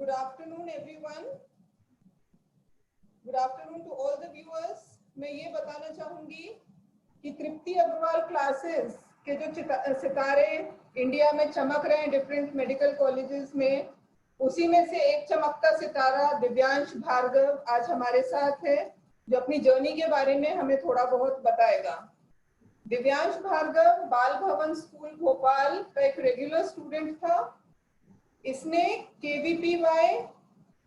Good afternoon, everyone. Good afternoon to all the viewers. मैं ये बताना चाहूंगी कि तृप्ति अग्रवाल क्लासेस के जो सितारे इंडिया में चमक रहे हैं डिफरेंट मेडिकल कॉलेजेस में, उसी में से एक चमकता सितारा दिव्यांश भार्गव आज हमारे साथ है, जो अपनी जर्नी के बारे में हमें थोड़ा बहुत बताएगा। दिव्यांश भार्गव बाल भवन स्कूल भोपाल का एक रेगुलर स्टूडेंट था। इसने KVPY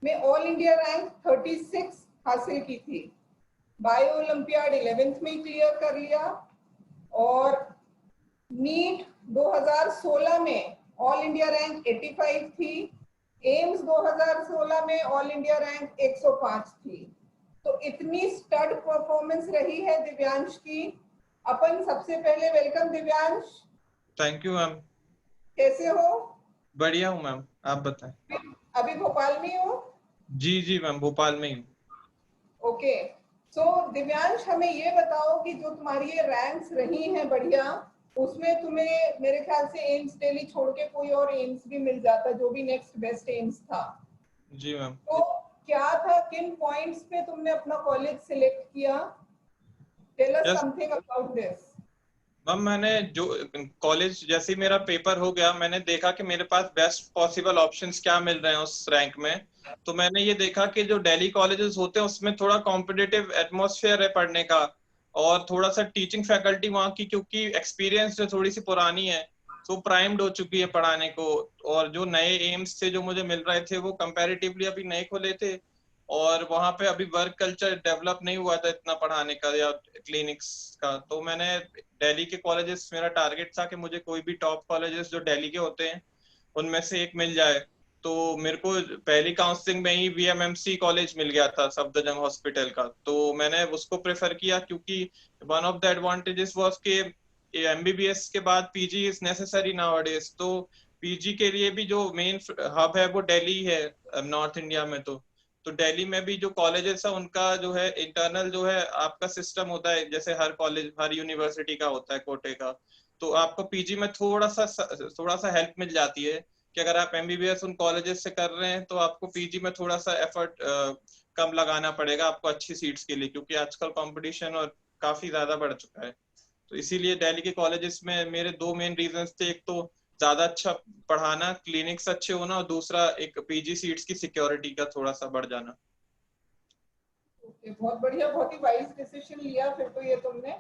में ऑल इंडिया रैंक 36 हासिल की थी। बायो ओलंपियाड 11th में क्लियर कर लिया और नीट 2016 में ऑल इंडिया रैंक 85 थी। एम्स 2016 में ऑल इंडिया रैंक 105 थी। तो इतनी स्टड परफॉर्मेंस रही है दिव्यांश की। अपन सबसे पहले welcome Divyansh. Thank you ma'am. कैसे हो? बढ़िया हूँ मैम, आप बताएं। अभी भोपाल में हो? जी मैम, भोपाल में ही। ओके, सो दिव्यांश हमें ये बताओ कि जो तुम्हारी ये रैंक्स रही हैं बढ़िया, उसमें तुम्हें मेरे ख्याल से एम्स दिल्ली छोड़ के कोई और एम्स भी मिल जाता, जो भी नेक्स्ट बेस्ट एम्स था। जी मैम। तो क्या था, किन पॉइंट्स पे तुमने अपना कॉलेज सिलेक्ट किया? Tell us something about this. Ma'am मैंने जो कॉलेज जैसे ही मेरा पेपर हो गया, मैंने देखा कि मेरे पास बेस्ट पॉसिबल ऑप्शंस क्या मिल रहे हैं उस रैंक में। तो मैंने ये देखा कि जो दिल्ली कॉलेजेस होते हैं उसमें थोड़ा कॉम्पिटिटिव एटमॉस्फेयर है पढ़ने का, और थोड़ा सा टीचिंग फैकल्टी वहाँ की, क्योंकि एक्सपीरियंस जो थोड़ी सी पुरानी है तो प्राइम्ड हो चुकी है पढ़ाने को। और जो नए एम्स थे जो मुझे मिल रहे थे वो कंपैरेटिवली अभी नए खुले थे, और वहाँ पे अभी वर्क कल्चर डेवलप नहीं हुआ था इतना पढ़ाने का या क्लिनिक्स का। तो मैंने दिल्ली के कॉलेजेस, मेरा टारगेट था कि मुझे कोई भी टॉप कॉलेजेस जो दिल्ली के होते हैं उनमें से एक मिल जाए। तो मेरे को पहली काउंसलिंग में ही VMMC कॉलेज मिल गया था, सफदरजंग हॉस्पिटल का। तो मैंने उसको प्रेफर किया, क्योंकि one of the advantages was के MBBS के बाद PG इज नेसेसरी नाउअडेज। तो PG के लिए भी जो मेन हब है वो दिल्ली है नॉर्थ इंडिया में। तो दिल्ली में भी जो कॉलेजेस है उनका जो है इंटरनल जो है आपका सिस्टम होता है, जैसे हर कॉलेज हर यूनिवर्सिटी का होता है कोटे का। तो आपको PG में थोड़ा सा हेल्प मिल जाती है कि अगर आप MBBS उन कॉलेजेस से कर रहे हैं तो आपको PG में थोड़ा सा एफर्ट कम लगाना पड़ेगा आपको अच्छी सीट्स के लिए, क्योंकि आजकल कंपटीशन और काफी ज्यादा बढ़ चुका है। तो इसीलिए दिल्ली के कॉलेजेस में मेरे दो मेन रीजंस थे, एक तो ज्यादा अच्छा पढ़ाना, क्लिनिक्स अच्छे होना, और दूसरा एक PG सीट्स की सिक्योरिटी का थोड़ा सा बढ़ जाना। बहुत बढ़िया, बहुत ही वाइज डिसीजन लिया फिर तो ये तुमने,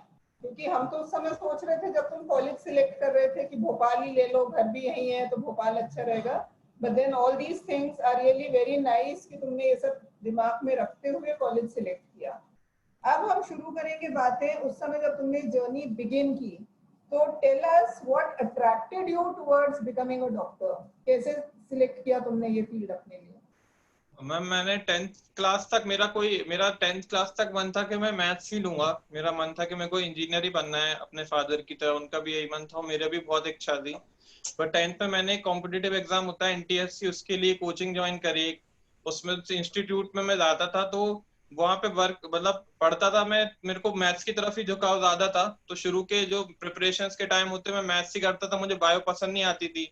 क्योंकि हम तो उस समय सोच रहे थे जब तुम कॉलेज सिलेक्ट कर रहे थे कि भोपाल ही ले लो, घर भी यही है तो भोपाल अच्छा रहेगा। But then all these things are really very nice कि तुमने ये सब दिमाग में रखते हुए कॉलेज सिलेक्ट किया। अब हम शुरू करेंगे बातें उस समय जब तुमने जर्नी बिगिन की। तो tell us what attracted you towards becoming a doctor. कैसे सिलेक्ट किया तुमने ये फील्ड अपने लिए? मैम मैंने 10th क्लास तक मेरा 10th क्लास तक मन था कि मैं मैथ्स ही लूंगा। मेरा मन था कि मेरे को इंजीनियर ही बनना है अपने फादर की तरह, उनका भी यही मन था, मेरा भी बहुत इच्छा थी। बट 10th में मैंने कॉम्पिटिटिव एग्जाम होता है NTSC, उसके लिए कोचिंग ज्वाइन करी। उसमें इंस्टीट्यूट में मैं जाता था, तो वहाँ पे वर्क मतलब पढ़ता था मैं, मेरे को मैथ्स की तरफ ही झुकाव ज्यादा था। तो शुरू के जो प्रिपरेशंस के टाइम होते मैं मैथ्स ही करता था, मुझे बायो पसंद नहीं आती थी।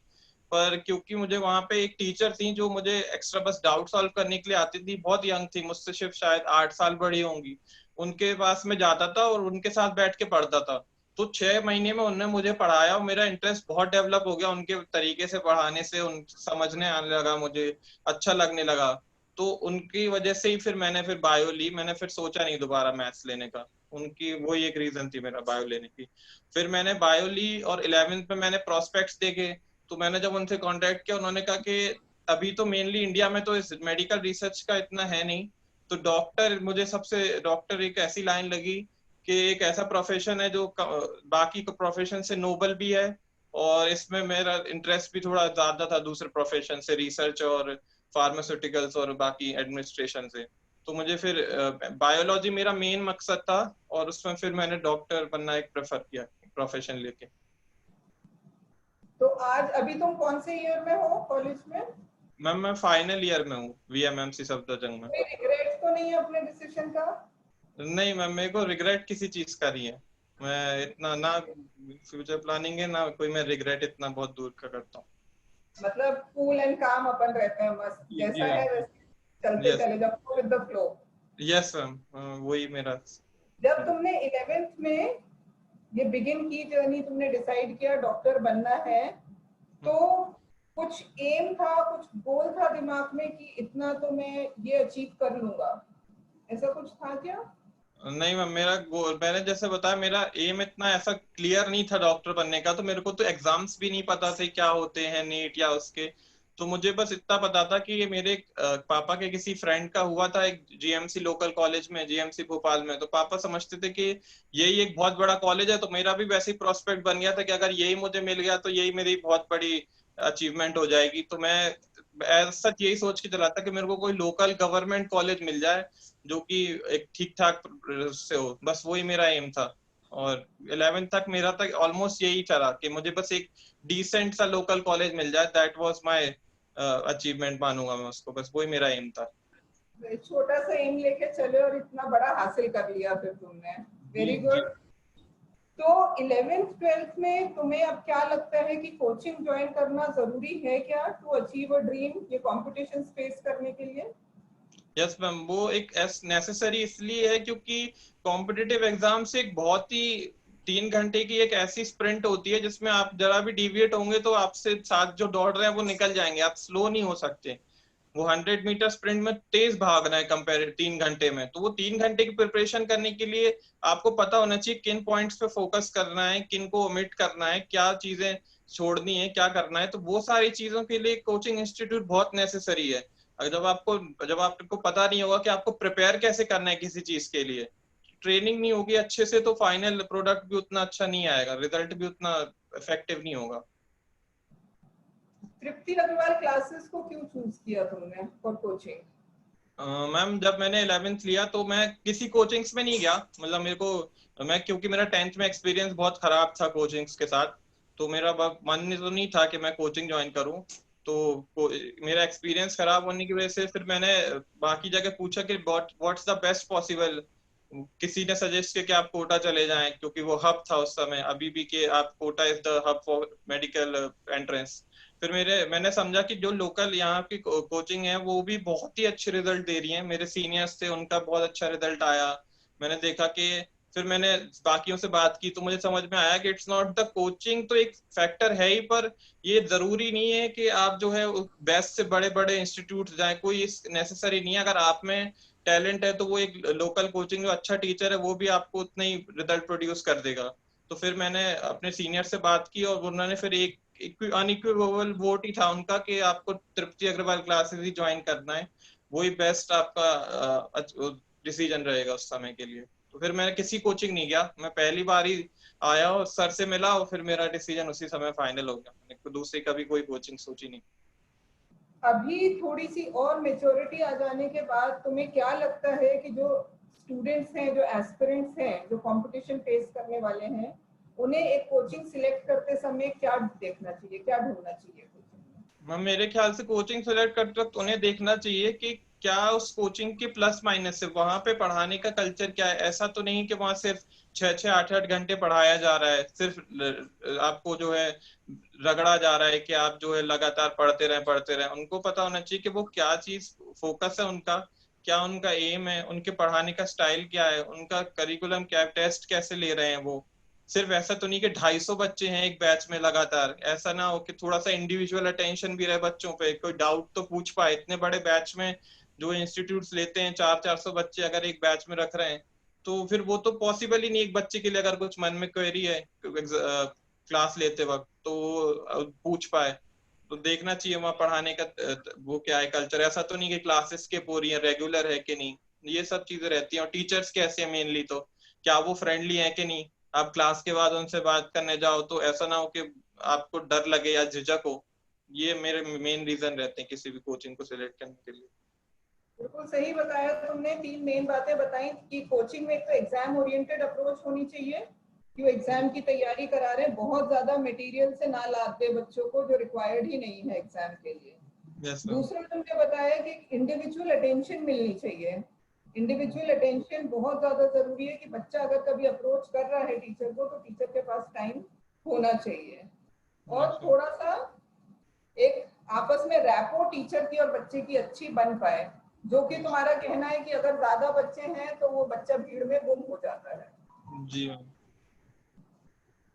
पर क्योंकि मुझे वहां पे एक टीचर थी जो मुझे एक्स्ट्रा बस डाउट सॉल्व करने के लिए आती थी, बहुत यंग थी, मुझसे सिर्फ शायद 8 साल बड़ी होंगी। उनके पास में जाता था और उनके साथ बैठ के पढ़ता था। तो 6 महीने में उन्होंने मुझे पढ़ाया और मेरा इंटरेस्ट बहुत डेवलप हो गया उनके तरीके से पढ़ाने से, उन समझने आने लगा, मुझे अच्छा लगने लगा। तो उनकी वजह से ही फिर मैंने बायो ली। मैंने फिर सोचा नहीं दोबारा मैथ्स लेने का, उनकी वही एक रीजन थी मेरा बायो लेने की। फिर मैंने बायो ली और 11th में मैंने प्रोस्पेक्ट्स देखे। तो मैंने जब उनसे कांटेक्ट किया, उन्होंने कहा कि अभी तो मेनली इंडिया में तो इस मेडिकल रिसर्च का इतना है नहीं, तो डॉक्टर एक ऐसी लाइन लगी कि एक ऐसा प्रोफेशन है जो बाकी प्रोफेशन से नोबल भी है, और इसमें मेरा इंटरेस्ट भी थोड़ा ज्यादा था दूसरे प्रोफेशन से, रिसर्च और फार्मास्यूटिकल्स और बाकी एडमिनिस्ट्रेशन से। तो मुझे फिर बायोलॉजी मेरा मेन मकसद था, और उसमें फिर मैंने डॉक्टर बनना एक प्रेफर किया प्रोफेशन लेके। तो आज अभी तुम कौन से ईयर में हो कॉलेज में? मैम मैं फाइनल ईयर में हूँ VMMC सफदरजंग में। कोई रिग्रेट तो नहीं है अपने डिसीजन का? नहीं मैम, मेरे को रिग्रेट किसी चीज का नहीं है। मैं इतना ना फ्यूचर प्लानिंग है ना कोई मैं रिग्रेट इतना बहुत दूर का करता हूँ। मतलब कूल एंड काम अपन रहते हैं, मस्त जैसा है वैसे चलते यस चले जाओ with the flow. Yes ma'am, वही मेरा। जब तुमने 11th में ये बिगिन की जर्नी, तुमने डिसाइड किया डॉक्टर बनना है, तो कुछ एम था, कुछ गोल था दिमाग में कि इतना तो मैं ये अचीव कर लूंगा, ऐसा कुछ था क्या? नहीं मैम, मेरा गोल मैंने जैसे बताया, मेरा एम इतना ऐसा क्लियर नहीं था डॉक्टर बनने का। तो मेरे को तो एग्जाम्स भी नहीं पता थे क्या होते हैं, नीट या उसके। तो मुझे बस इतना पता था कि ये मेरे पापा के किसी फ्रेंड का हुआ था एक जीएमसी लोकल कॉलेज में, जीएमसी भोपाल में। तो पापा समझते थे कि यही एक बहुत बड़ा कॉलेज है। तो मेरा भी वैसे ही प्रोस्पेक्ट बन गया था कि अगर यही मुझे मिल गया तो यही मेरी बहुत बड़ी अचीवमेंट हो जाएगी। तो मैं सच यही सोच के चला था कि मेरे को कोई लोकल गवर्नमेंट कॉलेज मिल जाए जो कि एक ठीक ठाक से हो, बस वही मेरा एम था। और 11th तक मेरा तक ऑलमोस्ट यही चला कि मुझे बस एक डिसेंट सा लोकल कॉलेज मिल जाए, दैट वाज माय अचीवमेंट मानूंगा मैं उसको, बस वही मेरा एम था। छोटा सा एम लेके चले और इतना बड़ा हासिल कर लिया फिर तुमने, जी वेरी जी। गुड। तो 11th 12th में तुम्हें अब क्या लगता है कि कोचिंग ज्वाइन करना जरूरी है क्या टू अचीव अ ड्रीम, ये कॉम्पिटिशन फेस करने के लिए? यस मैम, वो एक नेसेसरी इसलिए है क्योंकि कॉम्पिटिटिव एग्जाम से एक बहुत ही 3 घंटे की एक ऐसी स्प्रिंट होती है जिसमें आप जरा भी डिविएट होंगे तो आपसे साथ जो दौड़ रहे हैं वो निकल जाएंगे, आप स्लो नहीं हो सकते। वो 100 मीटर स्प्रिंट में तेज भागना है कंपेयर 3 घंटे में। तो वो 3 घंटे की प्रिपरेशन करने के लिए आपको पता होना चाहिए किन पॉइंट्स पे फोकस करना है, किन को ओमिट करना है, क्या चीजें छोड़नी है, क्या करना है। तो वो सारी चीजों के लिए कोचिंग इंस्टीट्यूट बहुत नेसेसरी है। अगर जब आपको पता नहीं होगा कि आपको प्रिपेयर कैसे करना है किसी चीज के लिए, ट्रेनिंग नहीं होगी अच्छे से, तो फाइनल प्रोडक्ट भी उतना अच्छा नहीं आएगा, रिजल्ट भी उतना इफेक्टिव नहीं होगा। तृप्ति अग्रवाल क्लासेस को क्यों चूज किया तुमने फॉर कोचिंग? मैम, जब मैंने 11th लिया तो मैं किसी कोचिंग्स में नहीं गया। मतलब मैं क्योंकि मेरा 10th में एक्सपीरियंस बहुत खराब था कोचिंग्स के साथ, तो मेरा मन तो नहीं था कि मैं कोचिंग ज्वाइन करूं। तो मेरा एक्सपीरियंस खराब होने की वजह से फिर मैंने बाकी जगह पूछा कि व्हाट्स द बेस्ट पॉसिबल। किसी ने सजेस्ट किया कि आप कोटा चले जाएं क्योंकि वो हब था उस समय, अभी भी कि आप Kota is the hub for medical entrance. फिर मैंने समझा कि जो लोकल यहाँ की कोचिंग है वो भी बहुत ही अच्छे रिजल्ट दे रही है। मेरे सीनियर्स थे, उनका बहुत अच्छा रिजल्ट आया। मैंने देखा कि फिर मैंने बाकियों से बात की तो मुझे समझ में आया कि इट्स नॉट द कोचिंग, तो एक फैक्टर है ही, पर ये जरूरी नहीं है कि आप जो है बेस्ट से बड़े बड़े इंस्टीट्यूट जाएं, कोई नेसेसरी नहीं है। अगर आप में टैलेंट है तो वो एक लोकल कोचिंग जो अच्छा टीचर है वो भी आपको उतना ही रिजल्ट प्रोड्यूस कर देगा। तो फिर मैंने अपने सीनियर से बात की और उन्होंने फिर एक अनइक्विवोकल वोट ही था उनका कि आपको तृप्ति अग्रवाल क्लासेस ही ज्वाइन करना है, वही बेस्ट आपका डिसीजन रहेगा उस समय के लिए। तो फिर मैं किसी कोचिंग नहीं गया, मैं पहली बार ही आया और सर से मिला और फिर मेरा डिसीजन उसी समय फाइनल हो गया। मैंने दूसरी कभी कोई कोचिंग सोची नहीं। अभी थोड़ी सी और मेच्योरिटी आ जाने के बाद तुम्हें क्या लगता है कि जो स्टूडेंट्स हैं, जो एस्पिरेंट्स हैं, जो कंपटीशन फेस करने वाले हैं, उन्हें एक कोचिंग सिलेक्ट करते समय क्या देखना चाहिए, क्या ढूंढना चाहिए कोचिंग में? मैम, मेरे ख्याल से कोचिंग सेलेक्ट करते वक्त उन्हें देखना चाहिए कि क्या उस कोचिंग के प्लस माइनस है, वहां पे पढ़ाने का कल्चर क्या है। ऐसा तो नहीं कि वहां सिर्फ 6-6 8-8 घंटे पढ़ाया जा रहा है, सिर्फ आपको जो है रगड़ा जा रहा है कि आप जो है लगातार पढ़ते रहे। उनको पता होना चाहिए कि वो क्या चीज फोकस है उनका, क्या उनका एम है, उनके पढ़ाने का स्टाइल क्या है, उनका करिकुलम क्या है, टेस्ट कैसे ले रहे हैं वो। सिर्फ ऐसा तो नहीं कि 250 बच्चे हैं एक बैच में लगातार, ऐसा ना हो कि थोड़ा सा इंडिविजुअल अटेंशन भी रहे बच्चों पे, कोई डाउट तो पूछ पाए। इतने बड़े बैच में जो इंस्टीट्यूट्स लेते हैं 400-400 बच्चे अगर एक बैच में रख रहे हैं, तो फिर वो तो पॉसिबल ही नहीं। एक बच्चे के लिए अगर कुछ मन में क्वेरी है क्लास लेते वक्त तो पूछ पाए। तो देखना चाहिए वहाँ पढ़ाने का वो क्या है कल्चर। ऐसा तो नहीं कि क्लासेस स्किप हो रही है, रेगुलर है कि नहीं, ये सब चीजें रहती हैं। और टीचर्स कैसे हैं मेनली, तो क्या वो फ्रेंडली है कि नहीं। आप क्लास के बाद उनसे बात करने जाओ तो ऐसा ना हो कि आपको डर लगे या झिझक हो। ये मेरे मेन रीजन रहते हैं किसी भी कोचिंग को सिलेक्ट करने के लिए। बिल्कुल सही बताया तुमने, तीन मेन बातें बताई कि कोचिंग में एक तो एग्जाम ओरिएंटेड अप्रोच होनी चाहिए कि वो एग्जाम की तैयारी करा रहे हैं, बहुत ज्यादा मटेरियल से ना लाद दे बच्चों को जो रिक्वायर्ड ही नहीं है एग्जाम के लिए। Yes ma'am. दूसरा तुमने बताया कि इंडिविजुअल अटेंशन मिलनी चाहिए। इंडिविजुअल अटेंशन बहुत ज्यादा जरूरी है कि बच्चा अगर कभी अप्रोच कर रहा है टीचर को तो टीचर के पास टाइम होना चाहिए। और यस मैम। थोड़ा सा एक आपस में रैपो टीचर की और बच्चे की अच्छी बन पाए, जो कि तुम्हारा कहना है कि अगर ज्यादा बच्चे हैं तो वो बच्चा भीड़ में गुम हो जाता है। जी मैम।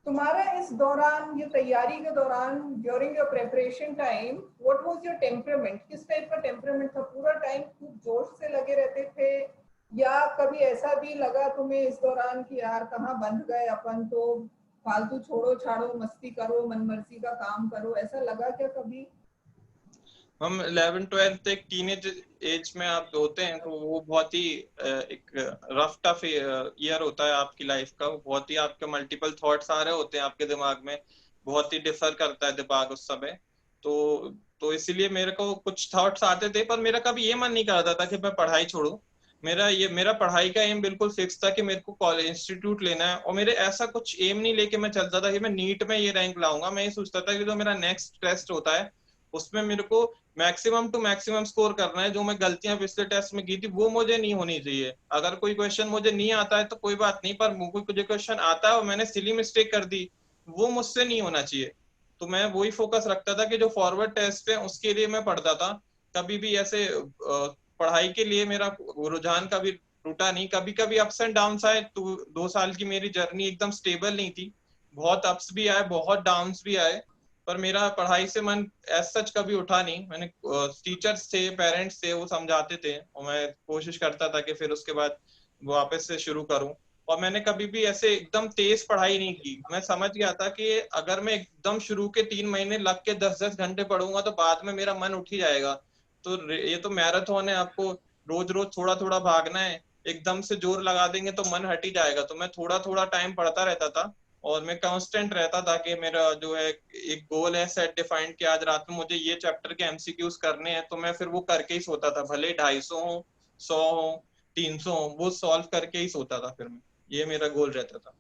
तुम्हारा इस दौरान, ये तैयारी के दौरान, during your preparation time, what was your temperament? किस टाइप का टेम्परामेंट था? पूरा टाइम खूब जोश से लगे रहते थे, या कभी ऐसा भी लगा तुम्हें इस दौरान कि यार कहाँ बंध गए अपन, तो फालतू छोड़ो छाड़ो, मस्ती करो, मनमर्जी का काम करो, ऐसा लगा क्या कभी? हम 11th-12th एक टीनेज एज में आप होते हैं, तो वो बहुत ही एक रफ टफ ईयर होता है आपकी लाइफ का। वो बहुत ही आपके मल्टीपल थॉट्स आ रहे होते हैं आपके दिमाग में, बहुत ही डिफर करता है दिमाग उस समय। तो इसीलिए मेरे को कुछ थॉट्स आते थे, पर मेरा कभी ये मन नहीं करता था कि मैं पढ़ाई छोड़ूं। मेरा पढ़ाई का एम बिल्कुल फिक्स था कि मेरे को कॉलेज इंस्टीट्यूट लेना है, और मेरे ऐसा कुछ एम नहीं लेके मैं चलता था कि मैं नीट में ये रैंक लाऊंगा। मैं ये सोचता था कि जो मेरा नेक्स्ट टेस्ट होता है उसमें मेरे को मैक्सिमम टू मैक्सिमम स्कोर करना है। जो मैं गलतियां पिछले टेस्ट में की थी वो मुझे नहीं होनी चाहिए। अगर कोई क्वेश्चन मुझे नहीं आता है तो कोई बात नहीं, पर कोई क्वेश्चन आता है और मैंने सिली मिस्टेक कर दी, वो मुझसे नहीं होना चाहिए। तो मैं वही फोकस रखता था कि जो फॉरवर्ड टेस्ट है उसके लिए मैं पढ़ता था। कभी भी ऐसे पढ़ाई के लिए मेरा रुझान कभी टूटा नहीं। कभी कभी अप्स एंड डाउन आए, तो 2 साल की मेरी जर्नी एकदम स्टेबल नहीं थी, बहुत अप्स भी आए बहुत डाउन्स भी आए, पर मेरा पढ़ाई से मन एज सच कभी उठा नहीं। मैंने टीचर्स थे, पेरेंट्स थे, वो समझाते थे और मैं कोशिश करता था कि फिर उसके बाद वापस से शुरू करूं। और मैंने कभी भी ऐसे एकदम तेज पढ़ाई नहीं की। मैं समझ गया था कि अगर मैं एकदम शुरू के 3 महीने लग के 10-10 घंटे पढ़ूंगा तो बाद में मेरा मन उठ ही जाएगा। तो ये तो मैराथन है, आपको रोज रोज थोड़ा थोड़ा भागना है। एकदम से जोर लगा देंगे तो मन हट ही जाएगा। तो मैं थोड़ा थोड़ा टाइम पढ़ता रहता था, और मैं कांस्टेंट रहता था कि मेरा जो है एक गोल है सेट डिफाइंड कि आज रात में मुझे ये चैप्टर के एमसीक्यूज करने हैं, तो मैं फिर वो करके ही सोता था, भले 250 हो, 100 हो, 300 हो, वो सॉल्व करके ही सोता था फिर मैं। ये मेरा गोल रहता था।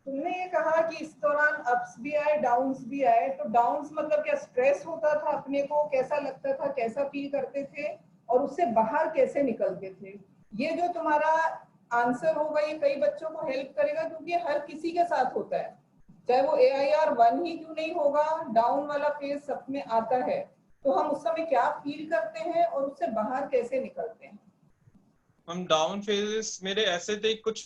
तुमने ये कहा कि इस दौरान अप्स भी आए डाउन्स भी आए, तो डाउन्स मतलब क्या स्ट्रेस होता था अपने को, कैसा लगता था, कैसा फील करते थे, और उससे बाहर कैसे निकलते थे? ये जो तुम्हारा आंसर होगा ये कई बच्चों को हेल्प करेगा, क्योंकि हर किसी के साथ होता है, चाहे वो AIR 1 ही क्यों नहीं होगा, डाउन वाला फेज सब में आता है। तो हम उस समय क्या फील करते हैं और उससे बाहर कैसे निकलते हैं? हम डाउन फेजेस मेरे ऐसे थे, कुछ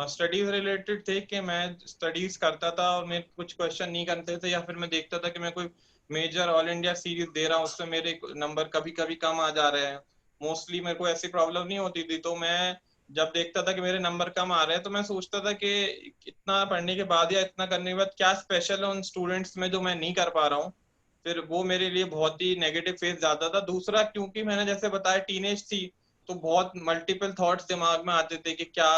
स्टडीज रिलेटेड थे कि मैं स्टडीज करता था और मेरे कुछ क्वेश्चन नहीं करते थे, या फिर मैं देखता था कि मैं कोई मेजर ऑल इंडिया सीरीज दे रहा हूँ उसमें मेरे नंबर कभी कभी कम आ जा रहे हैं। मोस्टली मेरे को ऐसी प्रॉब्लम नहीं होती थी। तो मैं जब देखता था कि मेरे नंबर कम आ रहे हैं तो मैं सोचता था कि इतना पढ़ने के बाद या इतना करने के बाद क्या स्पेशल है उन स्टूडेंट्स में जो मैं नहीं कर पा रहा हूँ। फिर वो मेरे लिए बहुत ही नेगेटिव फेज जाता था। दूसरा, क्योंकि मैंने जैसे बताया टीनेज थी, तो बहुत मल्टीपल थॉट्स दिमाग में आते थे कि क्या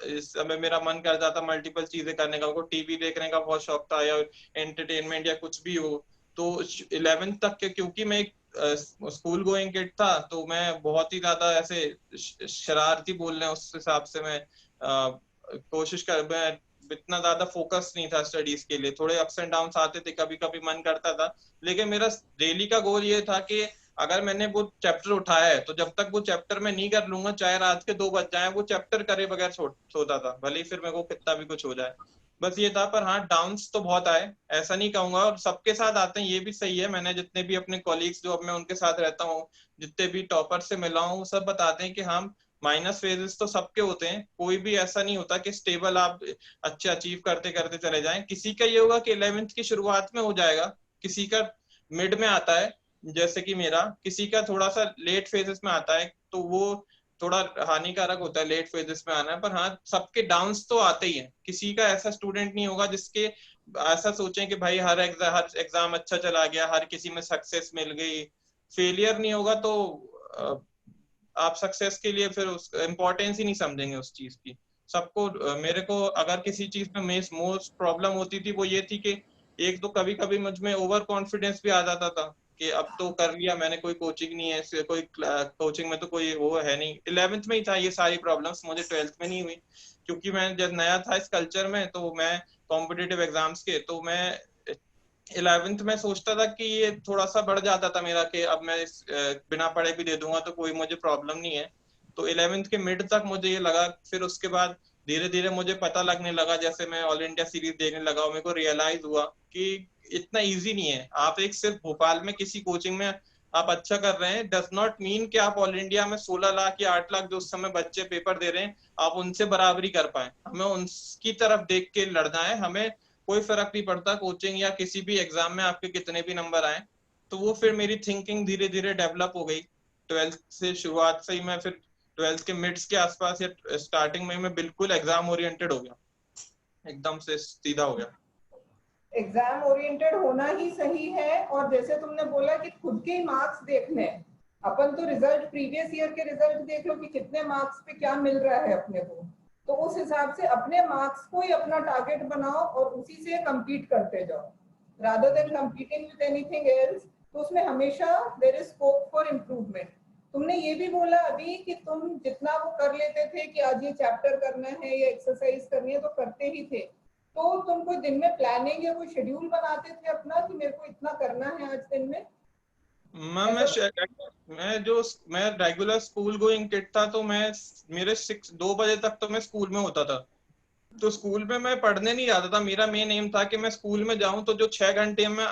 इस समय मेरा मन कर जाता मल्टीपल चीजें करने का। उनको टीवी देखने का बहुत शौक था, या एंटरटेनमेंट या कुछ भी हो। तो 11th तक के, क्योंकि मैं एक स्कूल गोइंग किड था, तो मैं बहुत ही ज्यादा ऐसे शरारती बोल रहे हैं उस हिसाब से मैं कोशिश कर मैं इतना ज्यादा फोकस नहीं था स्टडीज के लिए। थोड़े अप्स एंड डाउन आते थे, कभी कभी मन करता था, लेकिन मेरा डेली का गोल ये था कि अगर मैंने वो चैप्टर उठाया है तो जब तक वो चैप्टर मैं नहीं कर लूंगा, चाहे रात के 2 बज जाए, वो चैप्टर करे बगैर सोता था, भले ही फिर मेरे को कितना भी कुछ हो जाए। बस ये था। पर हाँ, डाउन्स तो बहुत आए, ऐसा नहीं कहूंगा, और सबके साथ आते हैं, ये भी सही है। मैंने जितने भी अपने कॉलीग्स जो अब मैं उनके साथ रहता हूँ, जितने भी टॉपर से मिला हूँ, सब बताते हैं कि हाँ, माइनस फेजेस तो सबके होते हैं। कोई भी ऐसा नहीं होता कि स्टेबल आप अच्छे अचीव करते करते चले जाएं। किसी का ये होगा कि 11th की शुरुआत में हो जाएगा, किसी का मिड में आता है जैसे कि मेरा, किसी का थोड़ा सा लेट फेजेस में आता है, तो वो थोड़ा हानिकारक होता है लेट फेजेस में आना। पर हाँ, सबके डाउन्स तो आते ही हैं। किसी का ऐसा स्टूडेंट नहीं होगा जिसके ऐसा सोचें कि भाई हर एग्जाम अच्छा चला गया, हर किसी में सक्सेस मिल गई। फेलियर नहीं होगा तो आप सक्सेस के लिए फिर उस इम्पोर्टेंस ही नहीं समझेंगे उस चीज की। सबको मेरे को अगर किसी चीज में मोस्ट प्रॉब्लम होती थी वो ये थी कि एक तो कभी कभी मुझ में ओवर कॉन्फिडेंस भी आ जाता था कि अब तो कर लिया मैंने, कोई कोचिंग नहीं है, कोई कोचिंग में तो कोई वो है नहीं। 11th में ही था ये सारी प्रॉब्लम्स, मुझे 12th में नहीं हुई, क्योंकि मैं जब नया था इस कल्चर में। तो मैं कॉम्पिटिटिव एग्जाम्स के, तो मैं 11th में सोचता था कि ये थोड़ा सा बढ़ जाता था मेरा कि अब मैं बिना पढ़े भी दे दूंगा तो कोई मुझे प्रॉब्लम नहीं है। तो 11th के मिड तक मुझे ये लगा। फिर उसके बाद धीरे धीरे मुझे पता लगने लगा, जैसे मैं ऑल इंडिया सीरीज देखने लगा और मेरे को रियलाइज हुआ कि इतना इजी नहीं है। आप एक सिर्फ भोपाल में किसी कोचिंग में आप अच्छा कर रहे हैं डज नॉट मीन कि आप ऑल इंडिया में 16 लाख या 8 लाख जो उस समय बच्चे पेपर दे रहे हैं आप उनसे बराबरी कर पाए। हमें उनकी तरफ देख के लड़ना है, हमें कोई फर्क नहीं पड़ता कोचिंग या किसी भी एग्जाम में आपके कितने भी नंबर आए। तो वो फिर मेरी थिंकिंग धीरे धीरे डेवलप हो गई। 12th से शुरुआत से ही मैं फिर 12th के मिड्स के आसपास या स्टार्टिंग में मैं बिल्कुल एग्जाम ओरिएंटेड हो गया, एकदम से सीधा हो गया। एग्जाम ओरिएंटेड होना ही सही है। और जैसे तुमने बोला कि खुद के ही मार्क्स देखने हैं, अपन तो रिजल्ट प्रीवियस ईयर के रिजल्ट देख लो कि कितने मार्क्स पे क्या मिल रहा है अपने को, तो उस हिसाब से अपने मार्क्स को ही अपना टारगेट बनाओ और उसी से compete करते जाओ rather than competing with anything else। तो उसमें हमेशा there is scope for improvement। तुमने ये भी बोला अभी कि तुम जितना वो कर लेते थे कि आज ये चैप्टर करना है या एक्सरसाइज करनी है तो करते ही थे, तो तुम कोई दिन में प्लानिंग या कोई शेड्यूल बनाते थे अपना कि मेरे को इतना करना है आज दिन में? मैं रेगुलर स्कूल गोइंग किड था, तो मैं मेरे 2 बजे तक तो मैं स्कूल में होता था। तो स्कूल में मैं पढ़ने नहीं जाता था, मेरा मेन एम था कि मैं स्कूल में जाऊं तो जो 6 घंटे में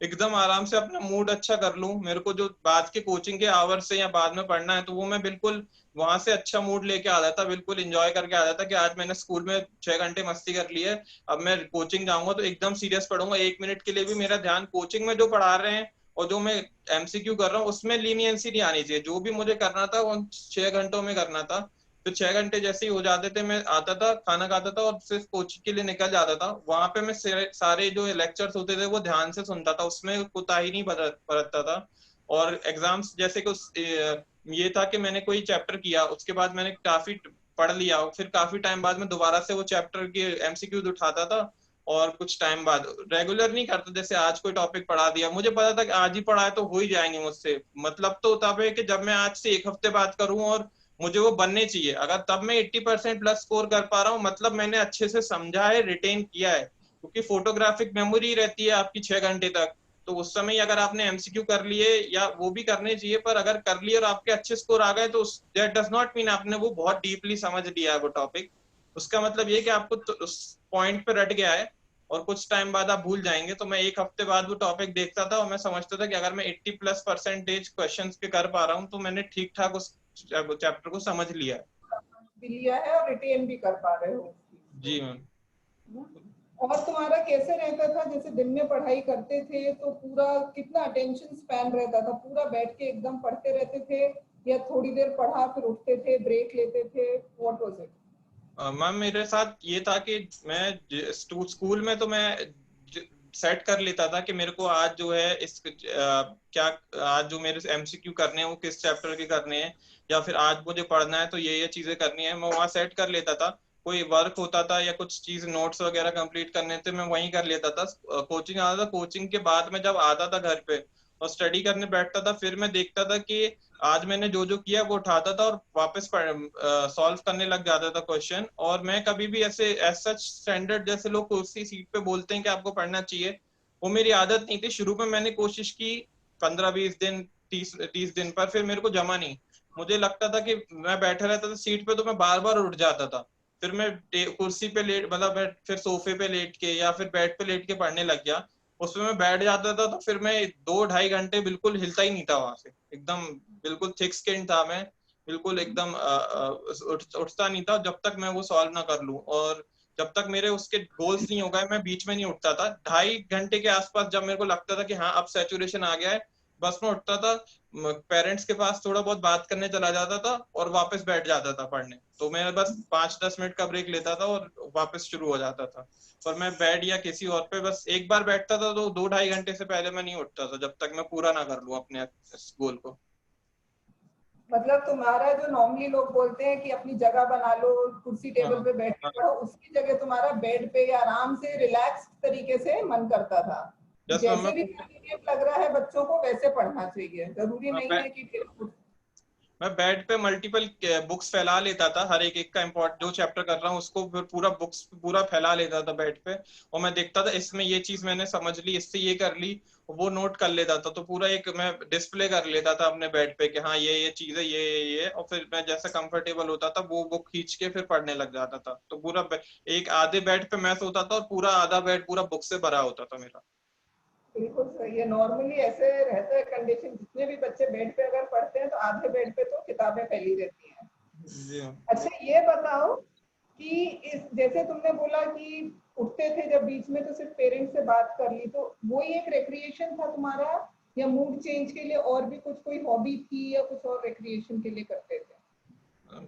एकदम आराम से अपना मूड अच्छा कर लूं। मेरे को जो बाद के कोचिंग के आवर्स से या बाद में पढ़ना है तो वो मैं बिल्कुल वहां से अच्छा मूड लेके आता था, बिल्कुल एंजॉय करके आता था कि आज मैंने स्कूल में 6 घंटे मस्ती कर ली है, अब मैं कोचिंग जाऊंगा तो एकदम सीरियस पढ़ूंगा। 1 मिनट के लिए भी मेरा ध्यान कोचिंग में जो पढ़ा रहे हैं और जो मैं एमसीक्यू कर रहा हूँ उसमें लीनियंसी नहीं आनी चाहिए। जो भी मुझे करना था वो 6 घंटों में करना था। तो 6 घंटे जैसे ही हो जाते थे मैं आता था, खाना खाता था और सिर्फ कोचिंग के लिए निकल जाता था। वहां पे मैं सारे जो लेक्चर्स होते थे वो ध्यान से सुनता था, उसमें कोताही नहीं बरतता था। और एग्जाम्स जैसे कि ये था कि मैंने कोई चैप्टर किया, उसके बाद मैंने काफी पढ़ लिया, फिर काफी टाइम बाद में दोबारा से वो चैप्टर के एमसीक्यूज उठाता था। और कुछ टाइम बाद रेगुलर नहीं करता, जैसे आज कोई टॉपिक पढ़ा दिया, मुझे पता था कि आज ही पढ़ा है तो हो ही जाएंगे मुझसे। मतलब तो तब है कि जब मैं आज से 1 हफ्ते बात करूं और मुझे वो बनने चाहिए, अगर तब मैं 80% प्लस स्कोर कर पा रहा हूँ मतलब मैंने अच्छे से समझा है, रिटेन किया है। क्योंकि फोटोग्राफिक मेमोरी रहती है आपकी 6 घंटे तक, तो उस समय अगर आपने एमसीक्यू कर लिए या वो भी करने चाहिए, पर अगर कर लिए और आपके अच्छे स्कोर आ गए तो दैट डज नॉट मीन आपने वो बहुत डीपली समझ लिया है वो टॉपिक। उसका मतलब ये कि आपको तो उस पॉइंट पे रट गया है और कुछ टाइम बाद आप भूल जाएंगे। तो मैं 1 हफ्ते बाद वो टॉपिक देखता था और मैं समझता था कि अगर मैं 80+% क्वेश्चन के कर पा रहा हूँ तो मैंने ठीक ठाक उस चैप्टर को समझ लिया है। भी लिया है और रिटेन भी कर पा रहे हो उस चीज जी मैम। को। और तुम्हारा कैसे रहता था, जैसे दिन में पढ़ाई करते थे तो पूरा कितना अटेंशन स्पैन रहता था, पूरा बैठ के एकदम पढ़ते रहते थे या थोड़ी देर पढ़ा फिर उठते थे, ब्रेक लेते थे, व्हाट वाज इट? मैम मेरे साथ ये था कि मैं स्कूल में तो मैं सेट कर लेता था कि मेरे को आज जो है क्या आज जो मेरे एमसीक्यू करने हैं वो किस चैप्टर के करने हैं, या फिर आज मुझे पढ़ना है तो ये चीजें करनी है, मैं वहाँ सेट कर लेता था। कोई वर्क होता था या कुछ चीज नोट्स वगैरह कंप्लीट करने थे मैं वहीं कर लेता था। कोचिंग आता था, कोचिंग के बाद में जब आता था घर पे और स्टडी करने बैठता था, फिर मैं देखता था कि आज मैंने जो जो किया वो उठाता था और वापस सॉल्व करने लग जाता था क्वेश्चन। और मैं कभी भी ऐसे एज सच स्टैंडर्ड जैसे लोग कुर्सी सीट पे बोलते हैं कि आपको पढ़ना चाहिए, वो मेरी आदत नहीं थी। शुरू में मैंने कोशिश की 15-20 दिन, 30 दिन पर, फिर मेरे को जमा नहीं। मुझे लगता था कि मैं बैठा रहता था सीट पे तो मैं बार बार उठ जाता था, फिर मैं कुर्सी पे लेट मतलब फिर सोफे पे लेट के या फिर बेड पे लेट के पढ़ने लग गया। उसमें मैं बैठ जाता था तो फिर मैं 2-2.5 घंटे बिल्कुल हिलता ही नहीं था वहां से, एकदम बिल्कुल थिक स्किन था मैं, बिल्कुल एकदम उठता नहीं था जब तक मैं वो सॉल्व ना कर लूं। और जब तक मेरे उसके गोल्स नहीं हो गए मैं बीच में नहीं उठता था। 2.5 घंटे के आसपास जब मेरे को लगता था कि हाँ अब सैचुरेशन आ गया है, बस मैं उठता था, पेरेंट्स के पास थोड़ा बहुत बात करने चला जाता था और वापस बैठ जाता था पढ़ने। तो मैं बस 5-10 मिनट का ब्रेक लेता था और वापस शुरू हो जाता था। पर मैं बेड या किसी और पे बस एक बार बैठता था तो 2-2.5 घंटे से पहले मैं नहीं उठता था जब तक मैं पूरा ना कर लूं अपने गोल को। मतलब तुम्हारा जो नॉर्मली लोग बोलते हैं कि अपनी जगह बना लो, कुर्सी टेबल हाँ पे बैठ के हाँ। पढ़ो, उसकी जगह तुम्हारा बेड पे या आराम से रिलैक्स तरीके से मन करता था कि जस्ट मैं जैसे भी कन्वीनियंट लग रहा है बच्चों को वैसे पढ़ना चाहिए, जरूरी नहीं है कि मैं बेड पे मल्टीपल बुक्स फैला लेता था, हर एक एक का इम्पोर्ट जो चैप्टर कर रहा हूँ उसको फिर पूरा बुक्स पूरा फैला लेता था बेड पे, और मैं देखता था इसमें ये चीज मैंने समझ ली, इससे ये कर ली, वो नोट कर लेता था। तो पूरा एक मैं डिस्प्ले कर लेता था अपने बेड पे कि हाँ ये चीज है, ये, और फिर मैं जैसा कंफर्टेबल होता था वो बुक खींच के फिर पढ़ने लग जाता था। तो पूरा एक आधे बेड पे मैं सोता था और पूरा आधा बेड पूरा बुक से भरा होता था मेरा। बिल्कुल सही है। नॉर्मली ऐसे रहता है कंडीशन, जितने भी बच्चे बेड पे अगर पढ़ते हैं तो आधे बेड पे तो किताबें फैली रहती हैं। जी। अच्छा ये बताओ कि इस जैसे तुमने बोला कि उठते थे जब बीच में तो सिर्फ पेरेंट्स से बात कर ली, तो वही एक रिक्रिएशन था तुम्हारा, या मूड चेंज के लिए और भी कुछ कोई हॉबी थी या कुछ और रिक्रिएशन के लिए करते थे?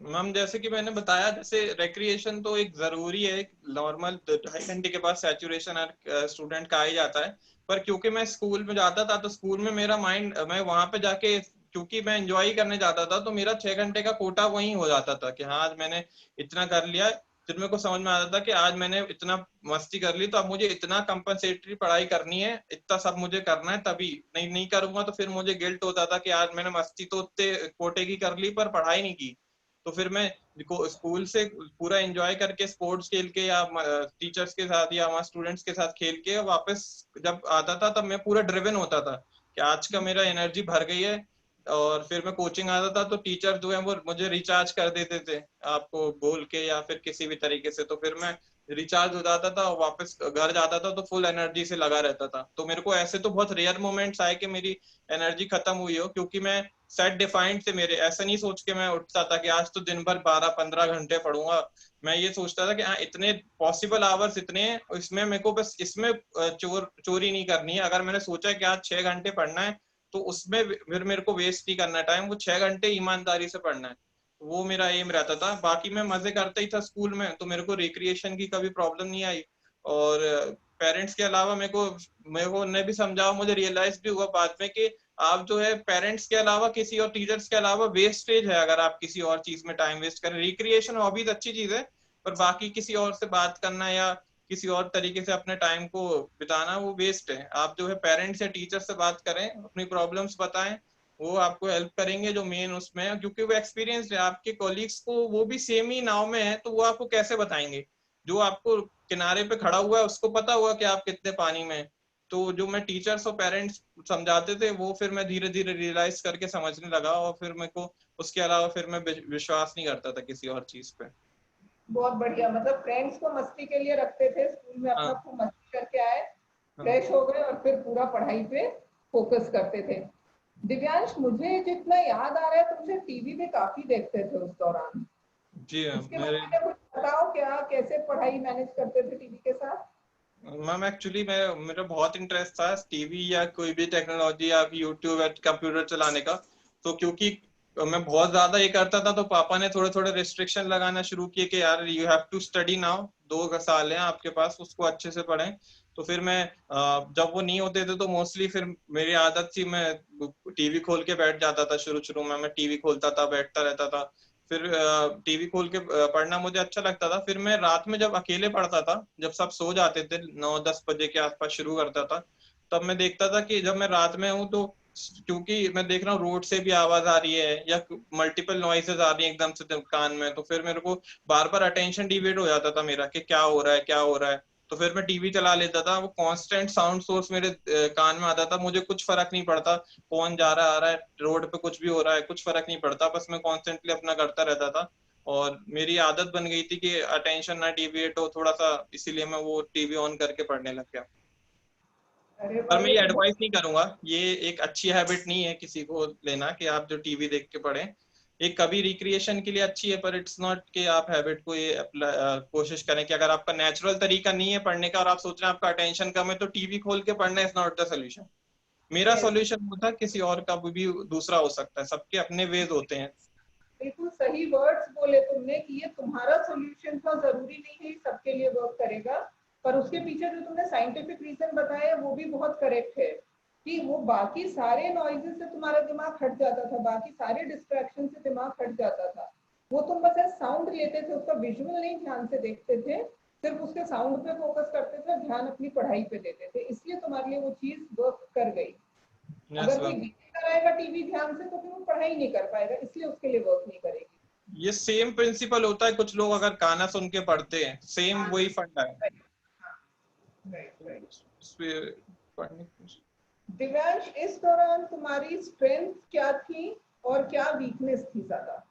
मैम जैसे कि मैंने बताया, जैसे रिक्रिएशन तो एक जरूरी है, नॉर्मल 2.5 घंटे के बाद सैचुरेशन हर स्टूडेंट का आ ही जाता है। पर क्योंकि मैं स्कूल में जाता था तो स्कूल में मेरा माइंड, मैं वहां पे जाके क्योंकि मैं एंजॉय करने जाता था तो मेरा 6 घंटे का कोटा वहीं हो जाता था कि हाँ आज मैंने इतना कर लिया। फिर मेरे को समझ में आता था कि आज मैंने इतना मस्ती कर ली तो अब मुझे इतना कंपनसेटरी पढ़ाई करनी है, इतना सब मुझे करना है, तभी नहीं नहीं करूंगा तो फिर मुझे गिल्ट होता था कि आज मैंने मस्ती तो उतने कोटे की कर ली पर पढ़ाई नहीं की। तो फिर मैं स्कूल से पूरा एंजॉय करके स्पोर्ट्स खेल के या टीचर्स के साथ या वहाँ स्टूडेंट्स के साथ खेल के वापस जब आता था तब मैं पूरा ड्रिवन होता था कि आज का मेरा एनर्जी भर गई है। और फिर मैं कोचिंग आता था तो टीचर जो है वो मुझे रिचार्ज कर देते थे आपको बोल के या फिर किसी भी तरीके से, तो फिर मैं रिचार्ज हो जाता था और वापस घर जाता था तो फुल एनर्जी से लगा रहता था। तो मेरे को ऐसे तो बहुत रेयर मोमेंट्स आए कि मेरी एनर्जी खत्म हुई हो, क्योंकि मैं सेट डिफाइंड थे मेरे, ऐसा नहीं सोच के मैं उठता था कि आज तो दिन भर 12-15 घंटे पढ़ूंगा। मैं ये सोचता था कि हाँ इतने पॉसिबल आवर्स इतने हैं, इसमें मेरे को बस इसमें चोरी नहीं करनी है। अगर मैंने सोचा कि आज 6 घंटे पढ़ना है तो उसमें फिर मेरे को वेस्ट नहीं करना टाइम, वो 6 घंटे ईमानदारी से पढ़ना है। वो मेरा एम रहता था। बाकी मैं मजे करता ही था स्कूल में, तो मेरे को रिक्रिएशन की कभी प्रॉब्लम नहीं आई। और पेरेंट्स के अलावा मेरे को उन्हें भी समझाओ, मुझे रियलाइज भी हुआ बाद में कि आप जो है पेरेंट्स के अलावा किसी और टीचर्स के अलावा वेस्टेज है अगर आप किसी और चीज में टाइम वेस्ट करें। रिक्रिएशन हॉबीज अच्छी चीज है, पर बाकी किसी और से बात करना या किसी और तरीके से अपने टाइम को बिताना वो वेस्ट है। आप जो है पेरेंट्स या टीचर से बात करें, अपनी प्रॉब्लम्स बताएं, वो आपको हेल्प करेंगे जो मेन उसमें है, क्योंकि वो एक्सपीरियंस है। आपके कॉलीग्स को वो भी सेम ही नाव में है तो वो आपको कैसे बताएंगे? जो आपको किनारे पे खड़ा हुआ है उसको पता हुआ कि आप कितने पानी में। तो जो मैं टीचर्स और पेरेंट्स समझाते थे वो फिर मैं धीरे धीरे रियलाइज करके समझने लगा, और फिर मेरे को उसके अलावा फिर मैं विश्वास नहीं करता था किसी और चीज पे। बहुत बढ़िया। मतलब फ्रेंड्स को मस्ती के लिए रखते थे, स्कूल में अपना हाँ खूब मस्ती करके आए, हाँ फ्रेश हो गए और फिर पूरा पढ़ाई पे फोकस करते थे। दिव्यांश, मुझे जितना याद आ रहा है तुमसे टीवी पे काफी देखते थे उस दौरान। जी हाँ। उसके मेरे बारे में कुछ बताओ, क्या कैसे पढ़ाई मैनेज करते थे टीवी के साथ? मैम एक्चुअली मैं मेरा बहुत इंटरेस्ट था टीवी या कोई भी टेक्नोलॉजी या यूट्यूब या कंप्यूटर चलाने का। तो क्योंकि मैं बहुत ज्यादा ये करता था तो पापा ने थोड़े थोड़े रिस्ट्रिक्शन लगाना शुरू किए कि यार you have to study now, 2 साल हैं आपके पास, उसको अच्छे से पढ़ें। तो फिर मैं जब वो नहीं होते थे तो मोस्टली फिर मेरी आदत थी, मैं टीवी खोल के बैठ जाता था। शुरू शुरू में मैं टीवी खोलता था, बैठता रहता था। फिर टीवी खोल के पढ़ना मुझे अच्छा लगता था। फिर मैं रात में जब अकेले पढ़ता था, जब सब सो जाते थे 9-10 बजे के आसपास शुरू करता था, तब मैं देखता था कि जब मैं रात में हूँ तो क्योंकि मैं देख रहा हूँ रोड से भी आवाज आ रही है या मल्टीपल नॉइसेस आ रही है एकदम से कान में, तो फिर मेरे को बार बार अटेंशन डिविएट हो जाता था मेरा कि क्या हो रहा है क्या हो रहा है। तो फिर मैं टीवी चला लेता था, वो कांस्टेंट साउंड सोर्स मेरे कान में आता था, मुझे कुछ फर्क नहीं पड़ता कौन जा रहा आ रहा है, रोड पे कुछ भी हो रहा है, कुछ फर्क नहीं पड़ता, बस मैं कॉन्स्टेंटली अपना करता रहता था। और मेरी आदत बन गई थी कि अटेंशन ना डिविएट हो थोड़ा सा, इसीलिए मैं वो टीवी ऑन करके पढ़ने लग गया। अरे पर वाह, मैं ये ये तो बहुत एडवाइस नहीं करूंगा, ये एक अच्छी हैबिट नहीं है किसी को लेना कि आप जो टीवी देख के पढ़ें। ये कभी रिक्रिएशन के लिए अच्छी है पर इट्स नॉट कि आप हैबिट को ये कोशिश करें कि अगर आपका नेचुरल तरीका नहीं है पढ़ने का और आप सोच रहे हैं आपका अटेंशन कम है तो टीवी खोल के पढ़ना इज नॉट द सोल्यूशन। मेरा yes, सॉल्यूशन वो था, किसी और का भी दूसरा हो सकता है, सबके अपने वेज होते हैं। बिल्कुल सही वर्ड्स बोले तुमने कि ये तुम्हारा सॉल्यूशन था, जरूरी नहीं है सबके लिए वर्क करेगा। पर उसके पीछे जो तुमने साइंटिफिक रीजन बताया वो भी बहुत करेक्ट है, कि वो बाकी सारे नॉइजेस से तुम्हारा दिमाग हट जाता था, बाकी सारे डिस्ट्रैक्शन से दिमाग हट जाता था। वो तुम बस ऐसे साउंड लेते थे, उसका विजुअल नहीं ध्यान से देखते थे, सिर्फ उसके साउंड पे फोकस करते थे, ध्यान अपनी पढ़ाई पे देते थे, इसलिए तुम्हारे लिए वो चीज वर्क कर गई। यस अगर कोई मैम। देखता रहेगा टीवी ध्यान से तो फिर वो पढ़ाई नहीं कर पाएगा, इसलिए उसके लिए वर्क नहीं करेगी। ये सेम प्रिंसिपल होता है, कुछ लोग अगर गाना सुन के पढ़ते हैं, सेम वही फंडा है। दिव्यांश, इस दौरान तुम्हारी स्ट्रेंथ क्या थी और क्या वीकनेस थी ज्यादा?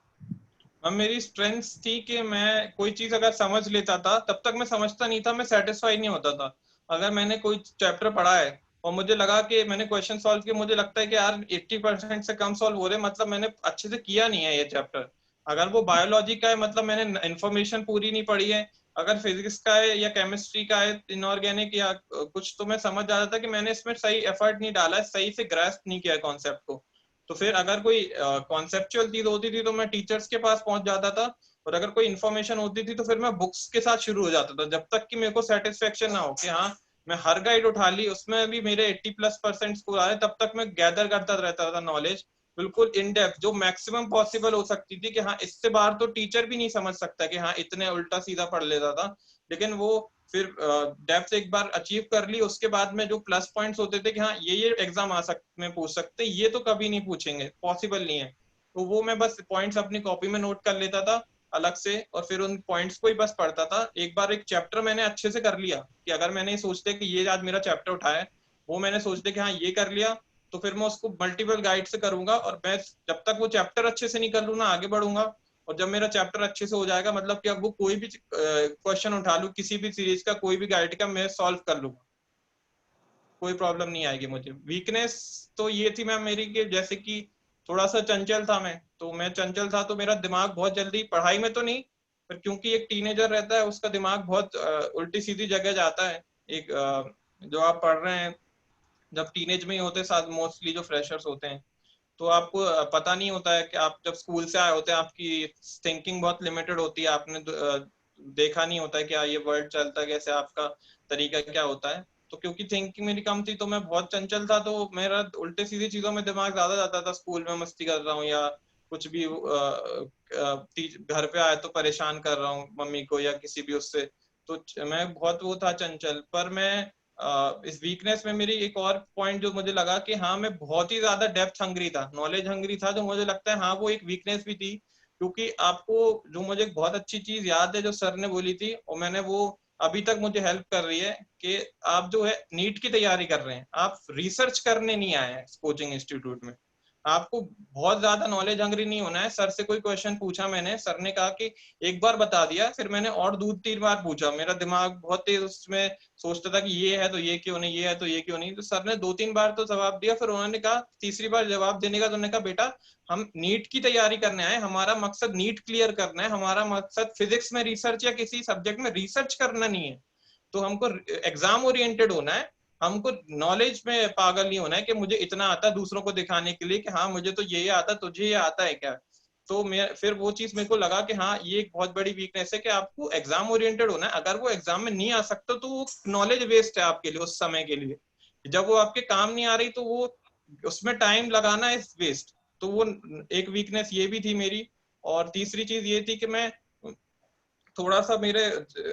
मैम मेरी स्ट्रेंथ थी कि मैं कोई चीज अगर समझ लेता था तब तक मैं समझता नहीं था, मैं सेटिस्फाई नहीं होता था। अगर मैंने कोई चैप्टर पढ़ा है और मुझे लगा कि मैंने क्वेश्चन सॉल्व किया, मुझे लगता है कि यार 80% से कम सॉल्व हो रहे, मतलब मैंने अच्छे से किया नहीं है ये चैप्टर। अगर वो बायोलॉजी का है मतलब मैंने इन्फॉर्मेशन पूरी नहीं पढ़ी है। अगर फिजिक्स का है या केमिस्ट्री का है, इनऑर्गेनिक या कुछ, तो मैं समझ जाता था कि मैंने इसमें सही एफर्ट नहीं डाला है, सही से ग्रास्प नहीं किया कॉन्सेप्ट को। तो फिर अगर कोई कॉन्सेप्चुअल चीज होती थी तो मैं टीचर्स के पास पहुंच जाता था, और अगर कोई इन्फॉर्मेशन होती थी तो फिर मैं बुक्स के साथ शुरू हो जाता था, जब तक कि मेरे को सेटिस्फेक्शन ना हो कि हाँ मैं हर गाइड उठा ली, उसमें भी मेरे 80+% स्कोर आ रहे, तब तक मैं गैदर करता रहता था नॉलेज, बिल्कुल इन डेप्थ, जो मैक्सिमम पॉसिबल हो सकती थी कि हाँ इससे बाहर तो टीचर भी नहीं समझ सकता कि हाँ इतने उल्टा सीधा पढ़ लेता था। लेकिन वो फिर डेप्थ एक बार अचीव कर ली, उसके बाद में जो प्लस पॉइंट्स होते थे कि हाँ ये एग्जाम आ सकते में पूछ सकते, ये तो कभी नहीं पूछेंगे, पॉसिबल नहीं है, तो वो मैं बस पॉइंट्स अपनी कॉपी में नोट कर लेता था अलग से, और फिर उन पॉइंट्स को ही बस पढ़ता था। एक बार एक चैप्टर मैंने अच्छे से कर लिया कि अगर मैंने सोच लिया कि ये आज मेरा चैप्टर उठाया है, वो मैंने सोच लिया कि हाँ ये कर लिया, तो फिर मैं उसको मल्टीपल गाइड से करूंगा, और मैं जब तक वो चैप्टर अच्छे से नहीं कर लूँ ना आगे बढ़ूंगा। और जब मेरा चैप्टर अच्छे से हो जाएगा, मतलब कि अब वो कोई भी क्वेश्चन उठा लूं किसी भी सीरीज का, कोई भी गाइड का, मैं सॉल्व कर लूंगा, कोई प्रॉब्लम नहीं आएगी मुझे। वीकनेस तो ये थी मैम मेरी कि जैसे कि थोड़ा सा चंचल था मैं, तो मैं चंचल था तो मेरा दिमाग बहुत जल्दी, पढ़ाई में तो नहीं, पर क्योंकि एक टीनेजर रहता है उसका दिमाग बहुत उल्टी सीधी जगह जाता है। एक जो आप पढ़ रहे हैं, जब टीनेज में ही होते साथ मोस्टली जो फ्रेशर्स होते हैं, तो आपको पता नहीं होता है कि आप जब स्कूल से आए होते हैं, आपकी थिंकिंग बहुत लिमिटेड होती है, आपने देखा नहीं होता है कि ये वर्ल्ड चलता कैसे, आपका तरीका क्या होता है। तो क्योंकि थिंकिंग मेरी कम थी तो मैं बहुत चंचल था, तो मेरा उल्टे सीधी चीजों में दिमाग ज्यादा जाता था, स्कूल में मस्ती कर रहा हूँ या कुछ भी घर पे आए तो परेशान कर रहा हूँ मम्मी को या किसी भी उससे, तो मैं बहुत वो था चंचल। पर मैं इस वीकनेस में मेरी एक और पॉइंट जो मुझे लगा कि हाँ मैं बहुत ही ज्यादा डेप्थ हंग्री था, नॉलेज हंग्री था, जो मुझे लगता है हाँ वो एक वीकनेस भी थी। क्योंकि आपको जो मुझे एक बहुत अच्छी चीज याद है जो सर ने बोली थी, और मैंने वो अभी तक मुझे हेल्प कर रही है, कि आप जो है नीट की तैयारी कर रहे हैं, आप रिसर्च करने नहीं आए हैं कोचिंग इंस्टीट्यूट में। आपको बहुत ज्यादा नॉलेज हंग्री नहीं होना है। सर से कोई क्वेश्चन पूछा मैंने, सर ने कहा कि एक बार बता दिया, फिर मैंने और 2-3 बार पूछा, मेरा दिमाग बहुत तेज उसमें सोचता था कि ये है तो ये क्यों नहीं, ये है तो ये क्यों नहीं, तो सर ने 2-3 बार तो जवाब दिया, फिर उन्होंने कहा तीसरी बार जवाब देने का, तो उन्होंने कहा बेटा हम नीट की तैयारी करने आए, हमारा मकसद नीट क्लियर करना है, हमारा मकसद फिजिक्स में रिसर्च या किसी सब्जेक्ट में रिसर्च करना नहीं है। तो हमको एग्जाम ओरिएंटेड होना है, हमको नॉलेज में पागल नहीं होना है कि मुझे इतना आता है दूसरों को दिखाने के लिए कि हाँ मुझे तो ये आता, तुझे ये आता है क्या। तो मैं फिर वो चीज मेरे को लगा कि हाँ ये एक बहुत बड़ी वीकनेस है कि आपको एग्जाम ओरिएंटेड होना है, अगर वो एग्जाम में नहीं आ सकता तो वो नॉलेज वेस्ट है आपके लिए उस समय के लिए, जब वो आपके काम नहीं आ रही तो वो उसमें टाइम लगाना इज वेस्ट। तो वो एक वीकनेस ये भी थी मेरी। और तीसरी चीज ये थी कि मैं थोड़ा सा मेरे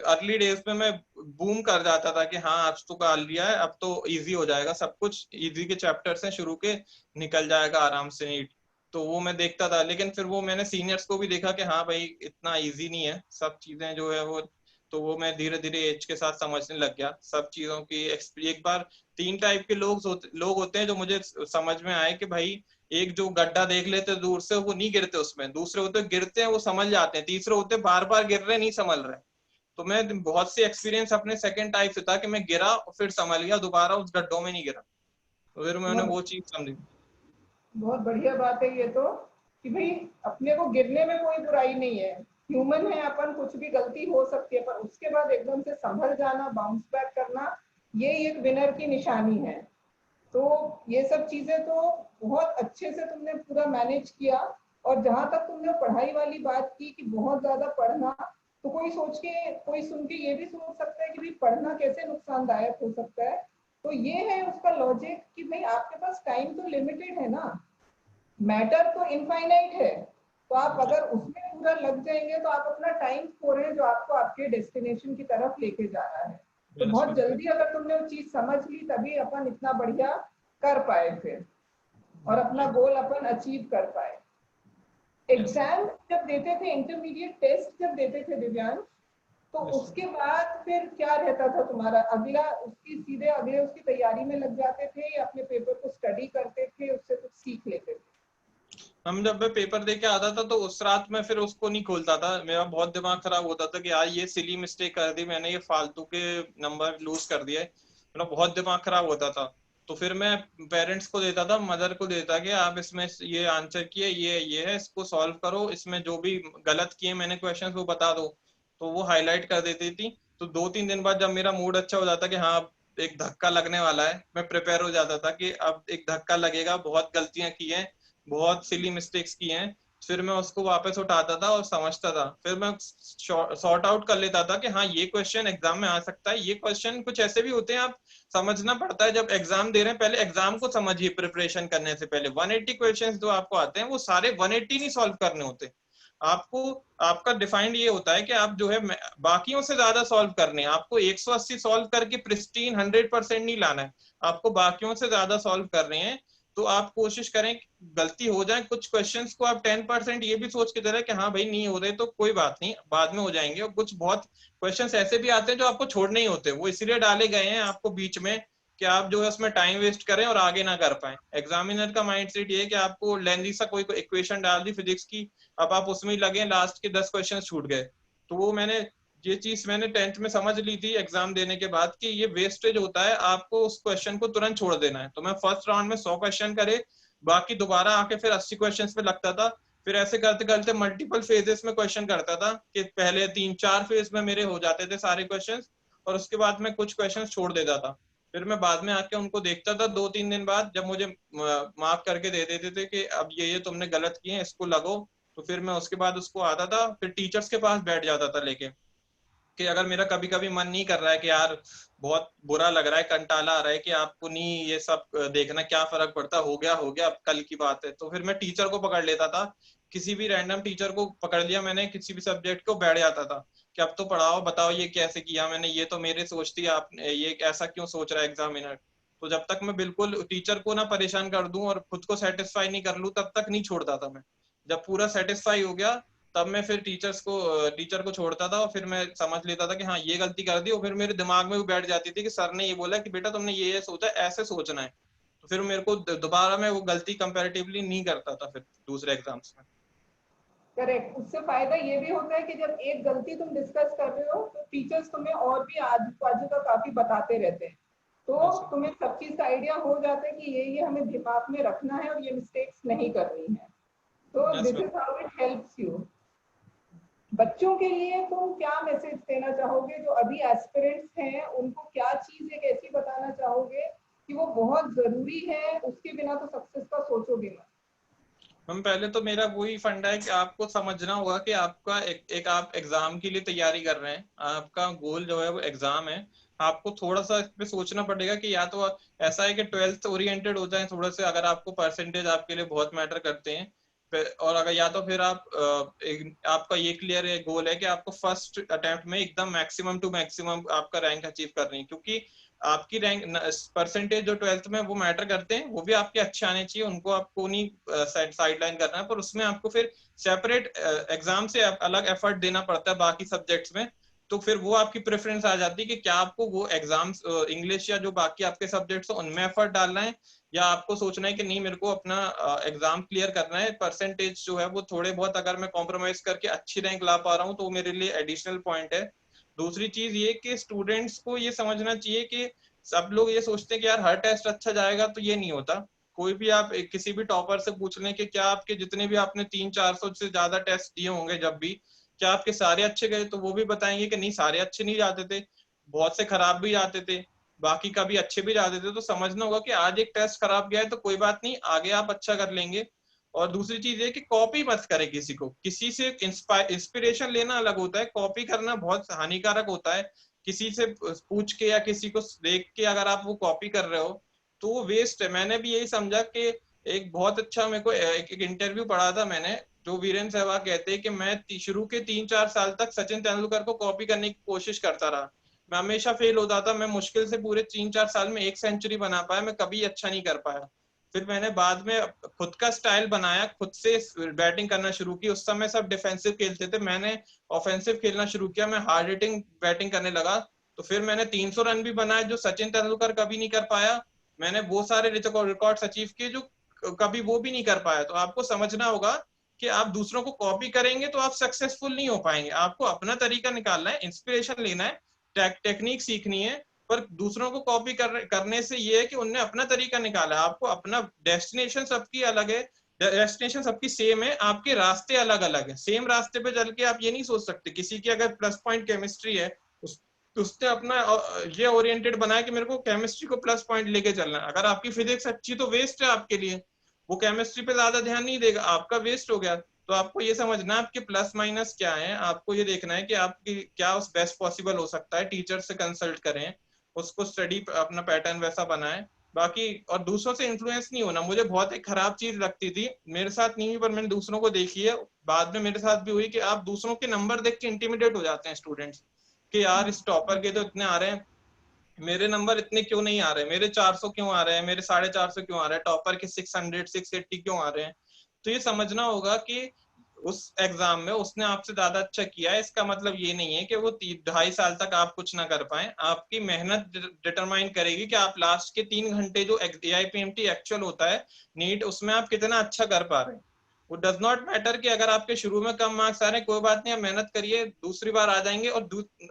अर्ली डेज में मैं बूम कर जाता था कि हाँ आज तो कर लिया है, अब तो इजी हो जाएगा सब कुछ, इजी के चैप्टर्स हैं शुरू के, निकल जाएगा आराम से नीट। तो वो मैं देखता था, लेकिन फिर वो मैंने सीनियर्स को भी देखा कि हाँ भाई इतना इजी नहीं है सब चीजें जो है वो। तो वो मैं धीरे धीरे एज के साथ समझने लग गया सब चीजों की। एक बार 3 टाइप के लोग होते हैं जो मुझे समझ में आए कि भाई, एक जो गड्ढा देख लेते दूर से वो नहीं गिरते उसमें, दूसरे होते गिरते हैं वो समझ जाते हैं, तीसरे होते बार बार गिर रहे नहीं संभल रहे। तो मैं बहुत सी एक्सपीरियंस अपने सेकंड टाइप से था कि मैं गिरा और फिर संभल गया, दोबारा उस गड्ढों में नहीं गिरा। तो फिर मैंने वो चीज समझी। बहुत बढ़िया बात है ये तो, कि भाई अपने को गिरने में कोई बुराई नहीं है, ह्यूमन है अपन, कुछ भी गलती हो सकती है, पर उसके बाद एकदम से संभल जाना, बाउंस बैक करना, ये एक विनर की निशानी है। तो ये सब चीजें तो बहुत अच्छे से तुमने पूरा मैनेज किया। और जहां तक तुमने पढ़ाई वाली बात की कि बहुत ज्यादा पढ़ना, तो कोई सुन के ये भी सोच सकता है कि भाई पढ़ना कैसे नुकसानदायक हो सकता है। तो ये है उसका लॉजिक कि भाई आपके पास टाइम तो लिमिटेड है ना, मैटर तो इनफाइनाइट है। तो आप अगर उसमें पूरा लग जाएंगे तो आप अपना टाइम खो रहे हैं जो आपको आपके डेस्टिनेशन की तरफ लेके जा रहा है। तो बहुत जल्दी अगर तुमने वो चीज समझ ली तभी अपन इतना बढ़िया कर पाए फिर। और अपना गोल अपन अचीव कर पाए। एग्जाम जब देते थे, इंटरमीडिएट टेस्ट जब देते थे दिव्यांश, तो उसके बाद फिर क्या रहता था तुम्हारा अगला? उसकी सीधे अगले उसकी तैयारी में लग जाते थे या अपने पेपर को स्टडी करते थे, उससे कुछ सीख लेते थे? हम जब मैं पेपर दे के आता था तो उस रात में फिर उसको नहीं खोलता था, मेरा बहुत दिमाग खराब होता था कि यार ये सिली मिस्टेक कर दी मैंने, ये फालतू के नंबर लूज कर दिए, मेरा बहुत दिमाग खराब होता था। तो फिर मैं पेरेंट्स को देता था, मदर को देता कि आप इसमें ये आंसर किए, ये है, इसको सॉल्व करो, इसमें जो भी गलत किए मैंने क्वेश्चन वो बता दो। तो वो हाईलाइट कर देती थी। तो 2-3 दिन बाद जब मेरा मूड अच्छा हो जाता कि हाँ एक धक्का लगने वाला है, मैं प्रिपेयर हो जाता था कि अब एक धक्का लगेगा, बहुत गलतियां की हैं, बहुत सिली मिस्टेक्स की हैं, फिर मैं उसको वापस उठाता था और समझता था, फिर मैं सॉर्ट आउट कर लेता था कि हाँ ये क्वेश्चन एग्जाम में आ सकता है, ये क्वेश्चन कुछ ऐसे भी होते हैं, आप समझना पड़ता है जब एग्जाम दे रहे हैं, पहले एग्जाम को समझिए प्रिपरेशन करने से पहले। 180 क्वेश्चंस जो आपको आते हैं वो सारे 180 नहीं सॉल्व करने होते आपको। आपका डिफाइंड ये होता है कि आप जो है बाकियों से ज्यादा सॉल्व करने हैं, आपको 180 सॉल्व करके प्रिस्टीन 100% नहीं लाना है, आपको बाकियों से ज्यादा सॉल्व कर रहे हैं। तो आप कोशिश करें गलती हो जाए, कुछ क्वेश्चंस को आप 10% ये भी सोच के दे रहे कि हाँ भाई नहीं हो रहे तो कोई बात नहीं, बाद में हो जाएंगे। और कुछ बहुत क्वेश्चंस ऐसे भी आते हैं जो आपको छोड़ने ही होते हैं, वो इसलिए डाले गए हैं आपको बीच में कि आप जो है उसमें टाइम वेस्ट करें और आगे ना कर पाए। एग्जामिनर का माइंडसेट ये है कि आपको लेंदी सा कोई इक्वेशन डाल दी फिजिक्स की, अब आप उसमें ही लगे, लास्ट के 10 क्वेश्चन छूट गए। तो वो ये चीज मैंने 10th में समझ ली थी एग्जाम देने के बाद कि ये वेस्टेज होता है, आपको उस क्वेश्चन को तुरंत छोड़ देना है। तो मैं फर्स्ट राउंड में 100 क्वेश्चन करे, बाकी दोबारा आके फिर 80 क्वेश्चन पे लगता था, फिर ऐसे करते करते मल्टीपल फेजेस में क्वेश्चन करता था कि पहले 3-4 फेज में मेरे हो जाते थे सारे क्वेश्चन, और उसके बाद मैं कुछ क्वेश्चन छोड़ देता था। फिर मैं बाद में आके उनको देखता था 2-3 दिन बाद, जब मुझे मार्क करके दे देते थे कि अब ये तुमने गलत किए हैं, इसको लगो। तो फिर मैं उसके बाद उसको आता था, फिर टीचर्स के पास बैठ जाता था लेके, कि अगर मेरा कभी कभी मन नहीं कर रहा है कि यार बहुत बुरा लग रहा है, कंटाला आ रहा है कि आपको नहीं ये सब देखना, क्या फर्क पड़ता, हो गया हो गया, अब कल की बात है, तो फिर मैं टीचर को पकड़ लेता था, किसी भी रैंडम टीचर को पकड़ लिया मैंने किसी भी सब्जेक्ट को, बैठ जाता था कि अब तो पढ़ाओ, बताओ ये कैसे किया मैंने, ये तो मेरे सोचती है, आप ये ऐसा क्यों सोच रहा है एग्जामिनर। तो जब तक मैं बिल्कुल टीचर को ना परेशान कर दूं और खुद को सेटिस्फाई नहीं कर लूं तब तक नहीं छोड़ता था मैं। जब पूरा सेटिस्फाई हो गया तब मैं फिर टीचर को छोड़ता था, और फिर मैं समझ लेता था कि हाँ ये गलती कर दी, और फिर मेरे दिमाग में भी बैठ जाती थी कि सर ने ये बोला कि बेटा तुमने ये सोचा, ऐसे सोचना है। तो फिर मेरे को दोबारा मैं वो गलती कंपैरेटिवली नहीं करता था फिर दूसरे एग्जाम्स में। करेक्ट। उससे फायदा ये भी होता है कि जब एक गलती तुम डिस्कस कर रहे हो तो टीचर्स तुम्हें और भी आजू बाजू का काफी बताते रहते हैं, तो तुम्हें सब चीज का आइडिया हो जाता है कि ये हमें दिमाग में रखना है और ये मिस्टेक्स नहीं करनी है। तो this is how it helps you. बच्चों के लिए तुम क्या मैसेज देना चाहोगे जो अभी एस्पिरेंट्स हैं, उनको क्या चीज एक ऐसी बताना चाहोगे कि वो बहुत जरूरी है, उसके बिना तो सक्सेस का सोचोगे मत? हम पहले तो मेरा वही फंडा है कि आपको समझना होगा कि आपका एक आप एग्जाम के लिए तैयारी कर रहे हैं, आपका गोल जो है वो एग्जाम है। आपको थोड़ा सा इस पे सोचना पड़ेगा कि या तो ऐसा है कि 12th ओरिएंटेड हो जाए थोड़ा से, अगर आपको परसेंटेज आपके लिए बहुत मैटर करते हैं, और अगर या तो फिर आपका ये क्लियर है गोल है कि आपको फर्स्ट अटेम्प्ट में एकदम मैक्सिमम टू मैक्सिमम आपका रैंक अचीव करनी है, क्योंकि आपकी रैंक परसेंटेज जो 12th में वो मैटर करते हैं, वो भी आपके अच्छे आने चाहिए, उनको आपको नहीं साइडलाइन करना है, पर उसमें आपको फिर सेपरेट एग्जाम से अलग एफर्ट देना पड़ता है बाकी सब्जेक्ट्स में। तो फिर वो आपकी प्रेफरेंस आ जाती है कि क्या आपको वो एग्जाम्स इंग्लिश या जो बाकी आपके सब्जेक्ट्स हैं उनमें एफर्ट डालना है, या आपको सोचना है कि नहीं मेरे को अपना एग्जाम क्लियर करना है, परसेंटेज जो है वो थोड़े बहुत अगर मैं कॉम्प्रोमाइज करके अच्छी रैंक ला पा रहा हूँ तो वो मेरे लिए एडिशनल पॉइंट है। दूसरी चीज ये कि स्टूडेंट्स को ये समझना चाहिए कि सब लोग ये सोचते हैं कि यार हर टेस्ट अच्छा जाएगा, तो ये नहीं होता। कोई भी आप किसी भी टॉपर से पूछ लें कि क्या आपके जितने भी आपने 300-400 से ज्यादा टेस्ट दिए होंगे जब भी, क्या आपके सारे अच्छे गए, तो वो भी बताएंगे कि नहीं सारे अच्छे नहीं जाते थे, बहुत से खराब भी जाते थे, बाकी कभी अच्छे भी जाते थे। तो समझना होगा कि आज एक टेस्ट खराब गया है तो कोई बात नहीं, आगे आप अच्छा कर लेंगे। और दूसरी चीज ये कि कॉपी मत करें किसी को, किसी से इंस्पिरेशन लेना अलग होता है, कॉपी करना बहुत हानिकारक होता है। किसी से पूछ के या किसी को देख के अगर आप वो कॉपी कर रहे हो तो वो वेस्ट है। मैंने भी यही समझा कि एक बहुत अच्छा मेरे को एक इंटरव्यू पढ़ा था मैंने, जो वीरेंद्र सहवाग कहते हैं कि मैं शुरू के 3-4 साल तक सचिन तेंदुलकर को कॉपी करने की कोशिश करता रहा, मैं हमेशा फेल होता था, मैं मुश्किल से पूरे 3-4 साल में 1 सेंचुरी बना पाया, मैं कभी अच्छा नहीं कर पाया। फिर मैंने बाद में खुद का स्टाइल बनाया, खुद से बैटिंग करना शुरू की। उस समय सब डिफेंसिव खेलते थे, मैंने ऑफेंसिव खेलना शुरू किया, मैं हार्ड हिटिंग बैटिंग करने लगा। तो फिर मैंने 300 रन भी बनाए जो सचिन तेंदुलकर कभी नहीं कर पाया। मैंने वो सारे रिकॉर्ड्स अचीव किए जो कभी वो भी नहीं कर पाया। तो आपको समझना होगा कि आप दूसरों को कॉपी करेंगे तो आप सक्सेसफुल नहीं हो पाएंगे। आपको अपना तरीका निकालना है, इंस्पिरेशन लेना है, टेक्निक सीखनी है। पर दूसरों को कॉपी करने से ये है कि उनने अपना तरीका निकाला, आपको अपना डेस्टिनेशन सबकी अलग है, डेस्टिनेशन सबकी सेम है, आपके रास्ते अलग अलग है। सेम रास्ते पे चल के आप ये नहीं सोच सकते, किसी की अगर प्लस पॉइंट केमिस्ट्री है उसने अपना ये ओरिएंटेड बनाया कि मेरे को केमिस्ट्री को प्लस पॉइंट लेके चलना है। अगर आपकी फिजिक्स अच्छी तो वेस्ट है आपके लिए, वो केमिस्ट्री पे ज्यादा ध्यान नहीं देगा, आपका वेस्ट हो गया। तो आपको ये समझना है आपके प्लस माइनस क्या है, आपको ये देखना है कि आपकी क्या उस बेस्ट पॉसिबल हो सकता है। टीचर से कंसल्ट करें, उसको स्टडी अपना पैटर्न वैसा बनाए। बाकी और दूसरों से इन्फ्लुएंस नहीं होना, मुझे बहुत एक खराब चीज लगती थी, मेरे साथ नहीं हुई पर मैंने दूसरों को देखी है, बाद में मेरे साथ भी हुई, कि आप दूसरों के नंबर देख के इंटिमिडेट हो जाते हैं स्टूडेंट्स कि यार इस टॉपर के तो इतने आ रहे हैं, मेरे नंबर इतने क्यों नहीं आ रहे, मेरे 400 क्यों आ रहे हैं, मेरे 450 क्यों आ रहे हैं, टॉपर के 600 680 क्यों आ रहे हैं। तो ये समझना होगा कि उस एग्जाम में उसने आपसे ज्यादा अच्छा किया है, इसका मतलब ये नहीं है कि वो 2.5 साल तक आप कुछ ना कर पाए। आपकी मेहनत डिटरमाइन करेगी कि आप लास्ट के 3 घंटे जो AIPMT एक्चुअल होता है नीट, उसमें आप कितना अच्छा कर पा रहे हैं। वो डज नॉट मैटर कि अगर आपके शुरू में कम मार्क्स आ रहे हैं, कोई बात नहीं, आप मेहनत करिए, दूसरी बार आ जाएंगे। और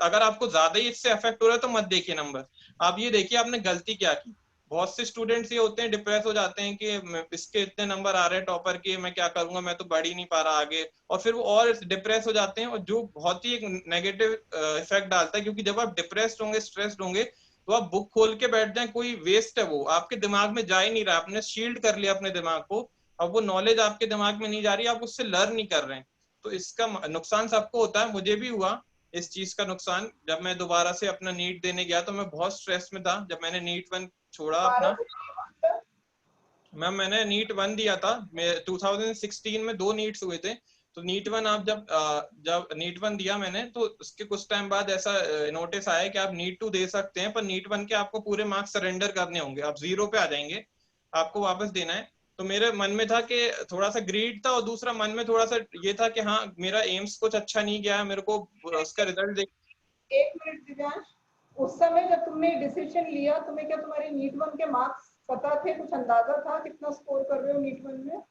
अगर आपको ज्यादा ही इससे अफेक्ट हो रहा है तो मत देखिए नंबर, आप ये देखिए आपने गलती क्या की। बहुत से स्टूडेंट्स ये होते हैं, डिप्रेस हो जाते हैं कि इसके इतने नंबर आ रहे हैं टॉपर के, मैं क्या करूंगा, मैं तो बढ़ ही नहीं पा रहा आगे। और फिर वो और डिप्रेस हो जाते हैं, और जो बहुत ही एक नेगेटिव इफेक्ट डालता है, क्योंकि जब आप डिप्रेस्ड होंगे, स्ट्रेस्ड होंगे, तो आप बुक खोल के बैठ जाए, कोई वेस्ट है, वो आपके दिमाग में जा ही नहीं रहा, आपने शील्ड कर लिया अपने दिमाग को, अब वो नॉलेज आपके दिमाग में नहीं जा रही, आप उससे लर्न नहीं कर रहे हैं। तो इसका नुकसान सबको होता है, मुझे भी हुआ इस चीज का नुकसान। जब मैं दोबारा से अपना नीट देने गया तो मैं बहुत स्ट्रेस में था। जब मैंने नीट 1 छोड़ा दोबारा अपना, से नहीं मतलब। मैंने नीट 1 दिया था, मैं 2016 में 2 नीट्स हुए थे। तो नीट 1 आप जब नीट 1 दिया मैंने, तो उसके कुछ टाइम बाद ऐसा नोटिस आया कि आप नीट 2 दे सकते हैं, पर नीट 1 के आपको पूरे मार्क्स सरेंडर करने होंगे, आप 0 पे आ जाएंगे, आपको वापस देना है। तो मेरे मन में था कि थोड़ा सा ग्रीड था, और दूसरा मन में थोड़ा सा ये था कि हाँ मेरा एम्स कुछ अच्छा नहीं गया, मेरे को उसका रिजल्ट देख। एक मिनट दिव्यांश, उस समय जब तुमने डिसीजन लिया, तुम्हें क्या तुम्हारे नीट 1 के मार्क्स पता थे, कुछ अंदाजा था कितना स्कोर कर रहे हो नीट 1 में?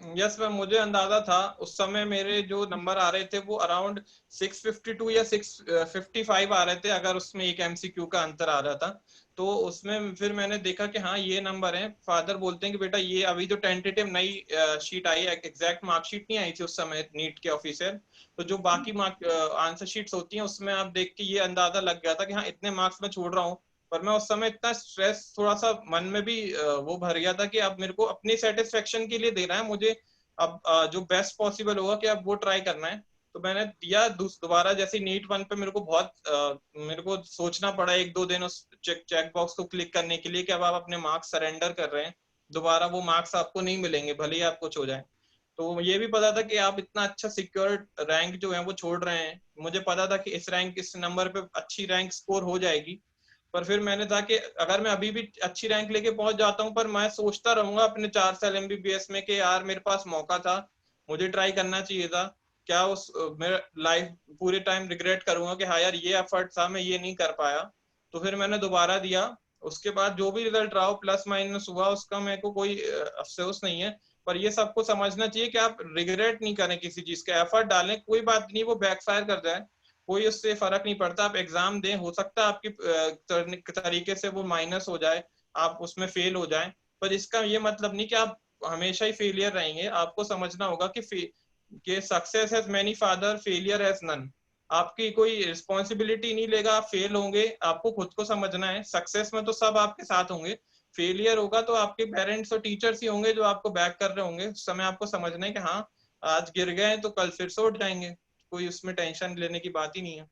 यस मैम, मुझे अंदाजा था। उस समय मेरे जो नंबर आ रहे थे वो अराउंड 652 या 655 आ रहे थे, अगर उसमें एक MCQ का अंतर आ रहा था। तो उसमें फिर मैंने देखा कि हाँ ये नंबर है। फादर बोलते हैं कि बेटा ये अभी जो टेंटेटिव नई शीट आई है, एग्जैक्ट मार्कशीट नहीं आई थी उस समय नीट के ऑफिशियल, तो जो बाकी मार्क आंसर शीट्स होती हैं उसमें आप देख के ये अंदाजा लग गया था कि हाँ इतने मार्क्स में छोड़ रहा हूँ। पर मैं उस समय इतना स्ट्रेस, थोड़ा सा मन में भी वो भर गया था कि अब मेरे को अपनी सेटिस्फेक्शन के लिए देना है मुझे, अब जो बेस्ट पॉसिबल होगा कि अब वो ट्राई करना है। तो मैंने दिया दोबारा, जैसे नीट 1 पे मेरे को बहुत मेरे को सोचना पड़ा 1-2 दिन उस चेक बॉक्स को क्लिक करने के लिए कि अब आप अपने मार्क्स सरेंडर कर रहे हैं, दोबारा वो मार्क्स आपको नहीं मिलेंगे भले ही आप कुछ हो जाए। तो ये भी पता था कि आप इतना अच्छा सिक्योर रैंक जो है वो छोड़ रहे हैं, मुझे पता था कि इस रैंक इस नंबर पे अच्छी रैंक स्कोर हो जाएगी। पर फिर मैंने था कि अगर मैं अभी भी अच्छी रैंक लेके पहुंच जाता हूँ, पर मैं सोचता रहूंगा अपने 4 साल MBBS में कि यार मेरे पास मौका था, मुझे ट्राई करना चाहिए था, क्या उस मेरा लाइफ पूरे टाइम रिग्रेट करूंगा कि हाँ यार ये एफर्ट था, मैं ये नहीं कर पाया। तो फिर मैंने दोबारा दिया। उसके बाद जो भी रिजल्ट रहा हो, प्लस माइनस हुआ, उसका मेरे को कोई अफसोस नहीं है। पर ये सबको समझना चाहिए कि आप रिग्रेट नहीं करें किसी चीज का, एफर्ट डालें, कोई बात नहीं वो बैकफायर कर जाए, कोई उससे फर्क नहीं पड़ता। आप एग्जाम दें, हो सकता है आपकी तरीके से वो माइनस हो जाए, आप उसमें फेल हो जाए, पर इसका ये मतलब नहीं कि आप हमेशा ही फेलियर रहेंगे। आपको समझना होगा कि success has many father, failure has none. आपकी कोई रिस्पॉन्सिबिलिटी नहीं लेगा, आप फेल होंगे, आपको खुद को समझना है। सक्सेस में तो सब आपके साथ होंगे, फेलियर होगा तो आपके पेरेंट्स और टीचर्स ही होंगे जो आपको बैक कर रहे होंगे। उस समय आपको समझना है कि हाँ आज गिर गए तो कल फिर से उठ जाएंगे, कोई उसमें टेंशन लेने की बात ही नहीं है।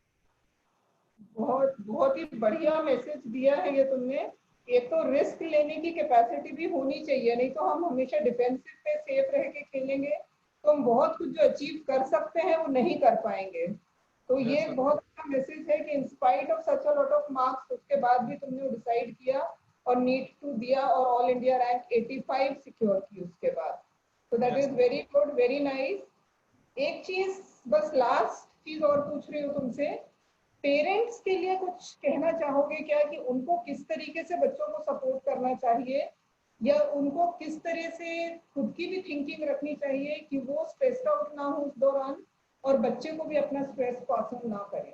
बहुत बहुत ही बढ़िया मैसेज दिया है ये तुमने। एक तो रिस्क लेने की कैपेसिटी भी होनी चाहिए, नहीं तो हम हमेशा डिफेंसिव पे सेफ रह के खेलेंगे तो हम बहुत कुछ जो अचीव कर सकते हैं वो नहीं कर पाएंगे। तो ये यस एक बहुत अच्छा मैसेज है कि in spite of such a lot of marks, उसके बाद भी तुमने डिसाइड किया और नीट 2 दिया और ऑल इंडिया रैंक 85 सिक्योर की उसके बाद। तो that is very good, very nice. एक चीज बस लास्ट चीज और पूछ रही हूँ तुमसे, पेरेंट्स के लिए कुछ कहना चाहोगे क्या कि उनको किस तरीके से बच्चों को सपोर्ट करना चाहिए, या उनको किस तरह से खुद की भी थिंकिंग रखनी चाहिए कि वो स्ट्रेस्ड आउट ना हो उस दौरान और बच्चे को भी अपना स्ट्रेस पास ऑन ना करें?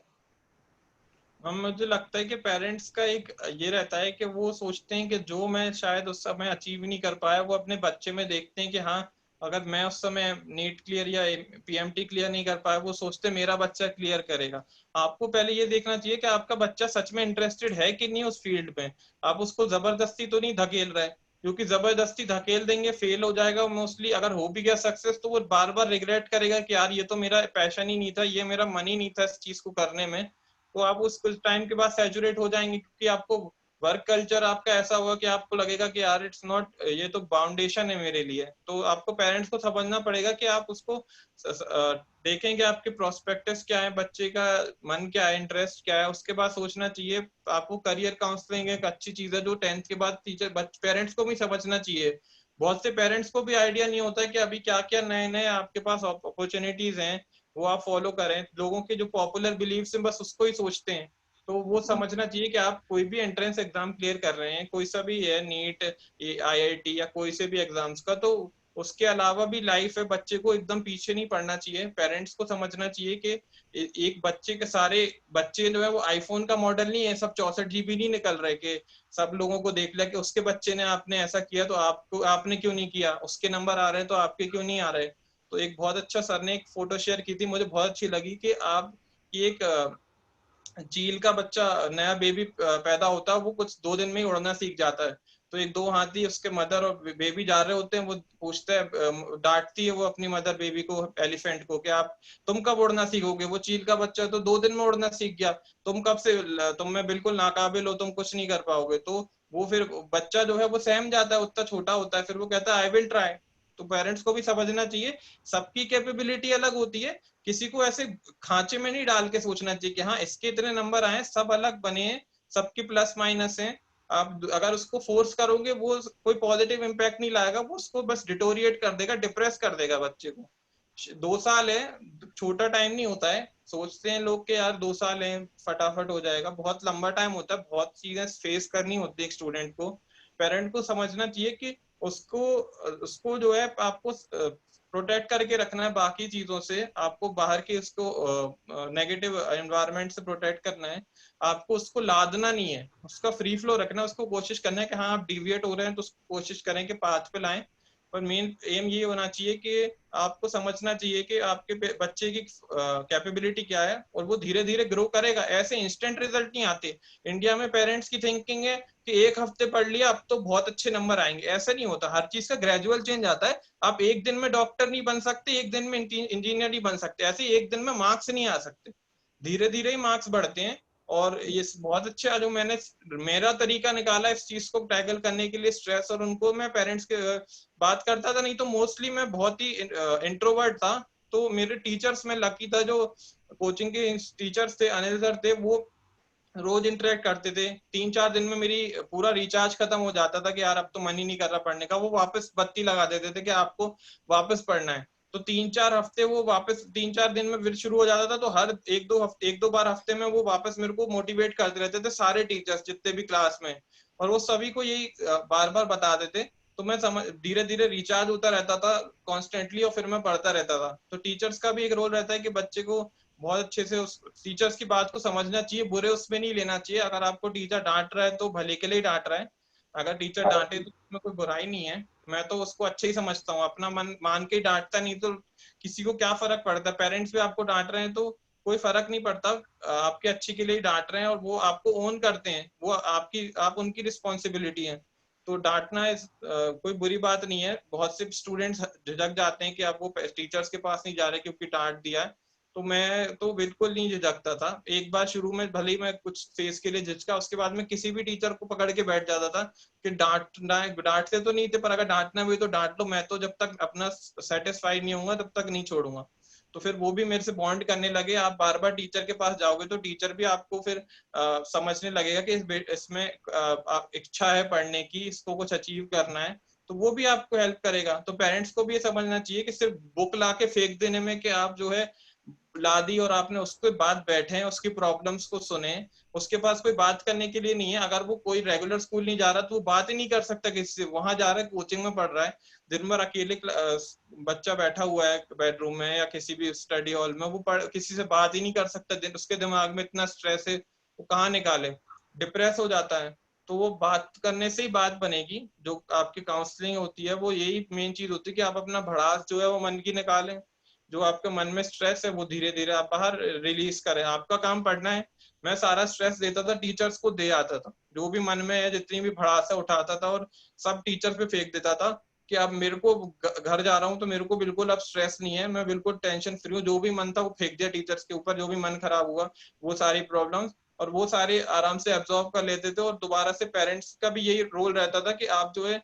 मुझे लगता है कि पेरेंट्स का एक ये रहता है कि वो सोचते हैं कि जो मैं शायद उस समय अचीव नहीं कर पाया वो अपने बच्चे में देखते हैं कि हाँ, अगर मैं उस समय नीट क्लियर या पीएमटी क्लियर नहीं कर पाया, वो सोचते मेरा बच्चा क्लियर करेगा। आपको पहले ये देखना चाहिए कि आपका बच्चा सच में इंटरेस्टेड है कि नहीं उस फील्ड में। आप उसको जबरदस्ती तो नहीं धकेल रहे, क्योंकि जबरदस्ती धकेल देंगे फेल हो जाएगा मोस्टली। अगर हो भी गया सक्सेस तो वो बार बार रिग्रेट करेगा कि यार ये तो मेरा पैशन ही नहीं था, ये मेरा मन ही नहीं था इस चीज को करने में। तो आप उस कुछ टाइम के बाद सैचुरेट हो जाएंगे, क्योंकि आपको वर्क कल्चर आपका ऐसा होगा कि आपको लगेगा कि यार इट्स नॉट, ये तो बाउंडेशन है मेरे लिए। तो आपको पेरेंट्स को समझना पड़ेगा कि आप उसको देखें कि आपके प्रोस्पेक्टस क्या है, बच्चे का मन क्या है, इंटरेस्ट क्या है, उसके बाद सोचना चाहिए। आपको करियर काउंसलिंग एक अच्छी चीज है जो 10th के बाद टीचर पेरेंट्स को भी समझना चाहिए। बहुत से पेरेंट्स को भी आइडिया नहीं होता है कि अभी क्या क्या नए नए आपके पास अपॉर्चुनिटीज हैं, वो आप फॉलो करें। लोगों के जो पॉपुलर बिलीव्स हैं बस उसको ही सोचते हैं। तो वो समझना चाहिए कि आप कोई भी एंट्रेंस एग्जाम क्लियर कर रहे हैं, कोई सा भी है, नीट, आईआईटी या कोई से भी एग्जाम्स का, तो उसके अलावा भी लाइफ है। बच्चे को एकदम पीछे नहीं पड़ना चाहिए। पेरेंट्स को समझना चाहिए कि एक बच्चे के सारे बच्चे जो है वो आईफोन का मॉडल नहीं है, सब 64 GB नहीं निकल रहे कि सब लोगों को देख लिया कि उसके बच्चे ने आपने ऐसा किया तो आपको आपने क्यों नहीं किया, उसके नंबर आ रहे हैं तो आपके क्यों नहीं आ रहे। तो एक बहुत अच्छा सर ने एक फोटो शेयर की थी, मुझे बहुत अच्छी लगी कि आप कि एक चील का बच्चा, नया बेबी पैदा होता है, वो कुछ 2 दिन में ही उड़ना सीख जाता है। तो एक दो हाथी उसके मदर और बेबी जा रहे होते हैं, वो पूछते हैं, डांटती है वो अपनी मदर बेबी को, एलिफेंट को, कि आप तुम कब उड़ना सीखोगे। वो चील का बच्चा तो 2 दिन में उड़ना सीख गया, तुम कब से, तुम में बिल्कुल नाकाबिल हो, तुम कुछ नहीं कर पाओगे। तो वो फिर बच्चा जो है वो सहम जाता है, उतना छोटा होता है, फिर वो कहता है आई विल ट्राई। तो पेरेंट्स को भी समझना चाहिए सबकी कैपेबिलिटी अलग होती है। किसी को ऐसे खांचे में नहीं डाल के सोचना चाहिए कि हाँ इसके इतने नंबर आए, सब अलग बने हैं, सबके प्लस माइनस हैं। आप अगर उसको फोर्स करोगे वो कोई पॉजिटिव इम्पैक्ट नहीं लाएगा, वो उसको बस डिटोरिएट कर देगा, डिप्रेस कर देगा बच्चे को। 2 साल है, छोटा टाइम नहीं होता है। सोचते हैं लोग कि यार 2 साल है फटाफट हो जाएगा, बहुत लंबा टाइम होता है, बहुत चीजें फेस करनी होती है एक स्टूडेंट को। पेरेंट को समझना चाहिए कि उसको उसको जो है आपको प्रोटेक्ट करके रखना है बाकी चीजों से, आपको बाहर के उसको नेगेटिव एनवायरनमेंट से प्रोटेक्ट करना है। आपको उसको लादना नहीं है, उसका फ्री फ्लो रखना है। उसको कोशिश करना है कि हाँ आप डिविएट हो रहे हैं तो उसको कोशिश करें कि पाथ पे लाएं। पर मेन एम ये होना चाहिए कि आपको समझना चाहिए कि आपके बच्चे की कैपेबिलिटी क्या है, और वो धीरे धीरे ग्रो करेगा। ऐसे इंस्टेंट रिजल्ट नहीं आते। इंडिया में पेरेंट्स की थिंकिंग है कि एक हफ्ते पढ़ लिया अब तो बहुत अच्छे नंबर आएंगे, ऐसा नहीं होता। हर चीज का ग्रेजुअल चेंज आता है। आप एक दिन में डॉक्टर नहीं बन सकते, एक दिन में इंजीनियर नहीं बन सकते, ऐसे एक दिन में मार्क्स नहीं आ सकते, धीरे धीरे ही मार्क्स बढ़ते हैं। और ये बहुत अच्छा जो मैंने मेरा तरीका निकाला इस चीज को टैकल करने के लिए, स्ट्रेस, और उनको मैं पेरेंट्स के बात करता था। नहीं तो मोस्टली मैं बहुत ही इंट्रोवर्ट था। तो मेरे टीचर्स में लकी था, जो कोचिंग के टीचर्स थे, अनिल सर थे, वो रोज इंटरेक्ट करते थे। 3-4 दिन में मेरी पूरा रिचार्ज खत्म हो जाता था कि यार अब तो मन ही नहीं कर रहा पढ़ने का। वो वापस बत्ती लगा देते थे कि आपको वापस पढ़ना है। तो 3-4 हफ्ते वो वापस 3-4 दिन में फिर शुरू हो जाता था। तो हर एक दो बार हफ्ते में वो वापस मेरे को मोटिवेट करते रहते थे, सारे टीचर्स जितने भी क्लास में। और वो सभी को यही बार बार बताते थे। तो मैं समझ धीरे धीरे रिचार्ज होता रहता था कॉन्स्टेंटली, और फिर मैं पढ़ता रहता था। तो टीचर्स का भी एक रोल रहता है कि बच्चे को बहुत अच्छे से उस टीचर्स की बात को समझना चाहिए, बुरे उसमें नहीं लेना चाहिए। अगर आपको टीचर डांट रहा है तो भले के लिए डांट रहा है। अगर टीचर डांटे तो उसमें कोई बुराई नहीं है, मैं तो उसको अच्छे ही समझता हूँ, अपना मन मान के डांटता, नहीं तो किसी को क्या फर्क पड़ता है। पेरेंट्स भी आपको डांट रहे हैं तो कोई फर्क नहीं पड़ता, आपके अच्छे के लिए डांट रहे हैं और वो आपको ओन करते हैं, वो आप उनकी रिस्पॉन्सिबिलिटी है। तो डांटना कोई बुरी बात नहीं है। बहुत से स्टूडेंट्स झिझक जाते हैं कि आप वो टीचर्स के पास नहीं जा रहे क्योंकि डांट दिया है। तो मैं तो बिल्कुल नहीं झिझकता था। एक बार शुरू में भले ही मैं कुछ फेस के लिए झिझका, उसके बाद में किसी भी टीचर को पकड़ के बैठ जाता था कि डांटते तो नहीं थे, पर अगर डांटना भी तो डांट लो, मैं तो जब तक अपना सेटिस्फाइड नहीं होऊंगा तब तक नहीं छोड़ूंगा। तो फिर वो भी मेरे से बॉन्ड करने लगे। आप बार बार टीचर के पास जाओगे तो टीचर भी आपको फिर समझने लगेगा कि इसमें इच्छा है पढ़ने की, इसको कुछ अचीव करना है, तो वो भी आपको हेल्प करेगा। तो पेरेंट्स को भी ये समझना चाहिए कि सिर्फ बुक ला के फेंक देने में कि आप जो है ला दी और आपने उसके बाद बैठे हैं, उसकी प्रॉब्लम्स को सुने, उसके पास कोई बात करने के लिए नहीं है। अगर वो कोई रेगुलर स्कूल नहीं जा रहा तो वो बात ही नहीं कर सकता किसी से, वहां जा रहा है कोचिंग में पढ़ रहा है, दिन भर अकेले बच्चा बैठा हुआ है बेडरूम में या किसी भी स्टडी हॉल में, वो किसी से बात ही नहीं कर सकता, उसके दिमाग में इतना स्ट्रेस है, वो कहाँ निकाले, डिप्रेस हो जाता है। तो वो बात करने से ही बात बनेगी। जो आपकी काउंसलिंग होती है वो यही मेन चीज होती है कि आप अपना भड़ास जो है वो मन की निकालें, जो आपके मन में स्ट्रेस है वो धीरे धीरे आप बाहर रिलीज करें। आपका काम पढ़ना है। मैं सारा स्ट्रेस देता था टीचर्स को, दे आता था जो भी मन में है, जितनी भी भड़ासा उठाता था और सब टीचर्स पे फेंक देता था कि अब मेरे को घर जा रहा हूँ तो मेरे को बिल्कुल अब स्ट्रेस नहीं है, मैं बिल्कुल टेंशन फ्री हूँ। जो भी मन था वो फेंक दिया टीचर्स के ऊपर, जो भी मन खराब हुआ वो सारी प्रॉब्लम्स, और वो सारे आराम से एब्जॉर्ब कर लेते थे। और दोबारा से पेरेंट्स का भी यही रोल रहता था कि आप जो है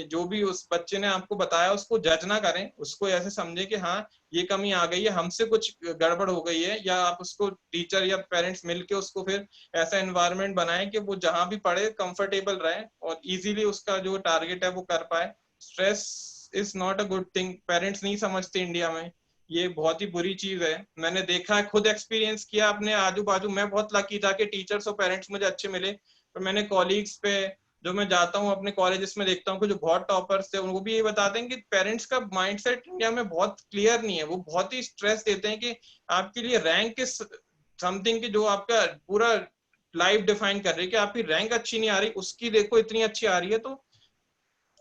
जो भी उस बच्चे ने आपको बताया उसको जज ना करें, उसको ऐसे समझे कि हाँ ये कमी आ गई है, हमसे कुछ गड़बड़ हो गई है, या आप उसको टीचर या पेरेंट्स मिलके उसको फिर ऐसा एनवायरनमेंट बनाए कि वो जहां भी पढ़े कंफर्टेबल रहे और इजीली उसका जो टारगेट है वो कर पाए। Stress is not a good thing, parents नहीं समझते इंडिया में, ये बहुत ही बुरी चीज है। मैंने देखा है, खुद एक्सपीरियंस किया अपने आजू बाजू। मैं बहुत लकी था कि टीचर्स और पेरेंट्स मुझे अच्छे मिले, पर मैंने कॉलीग्स पे जो मैं जाता हूँ अपने कॉलेजेस में देखता हूँ कि जो बहुत टॉपर्स थे उनको भी ये बताते हैं कि पेरेंट्स का माइंडसेट इंडिया में बहुत क्लियर नहीं है। वो बहुत ही स्ट्रेस देते हैं कि आपके लिए रैंक इज समथिंग की जो आपका पूरा लाइफ डिफाइन कर रही है, कि आपकी रैंक अच्छी नहीं आ रही, उसकी देखो इतनी अच्छी आ रही है, तो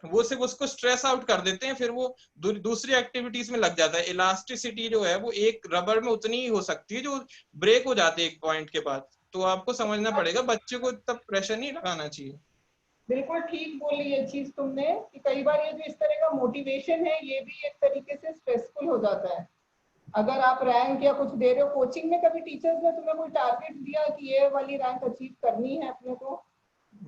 वो सिर्फ उसको स्ट्रेस आउट कर देते हैं, फिर वो दूसरी एक्टिविटीज में लग जाता है। इलास्टिसिटी जो है वो एक रबर में उतनी ही हो सकती है जो ब्रेक हो जाती है एक पॉइंट के बाद। तो आपको समझना पड़ेगा, बच्चे को तब प्रेशर नहीं लगाना चाहिए। बिल्कुल ठीक बोली ये चीज तुमने कि कई बार ये जो इस तरह का मोटिवेशन है ये भी एक तरीके से स्ट्रेसफुल हो जाता है। अगर आप रैंक या कुछ दे रहे हो, कोचिंग में कभी टीचर्स ने तुम्हें कोई टारगेट दिया कि ये वाली रैंक अचीव करनी है अपने को?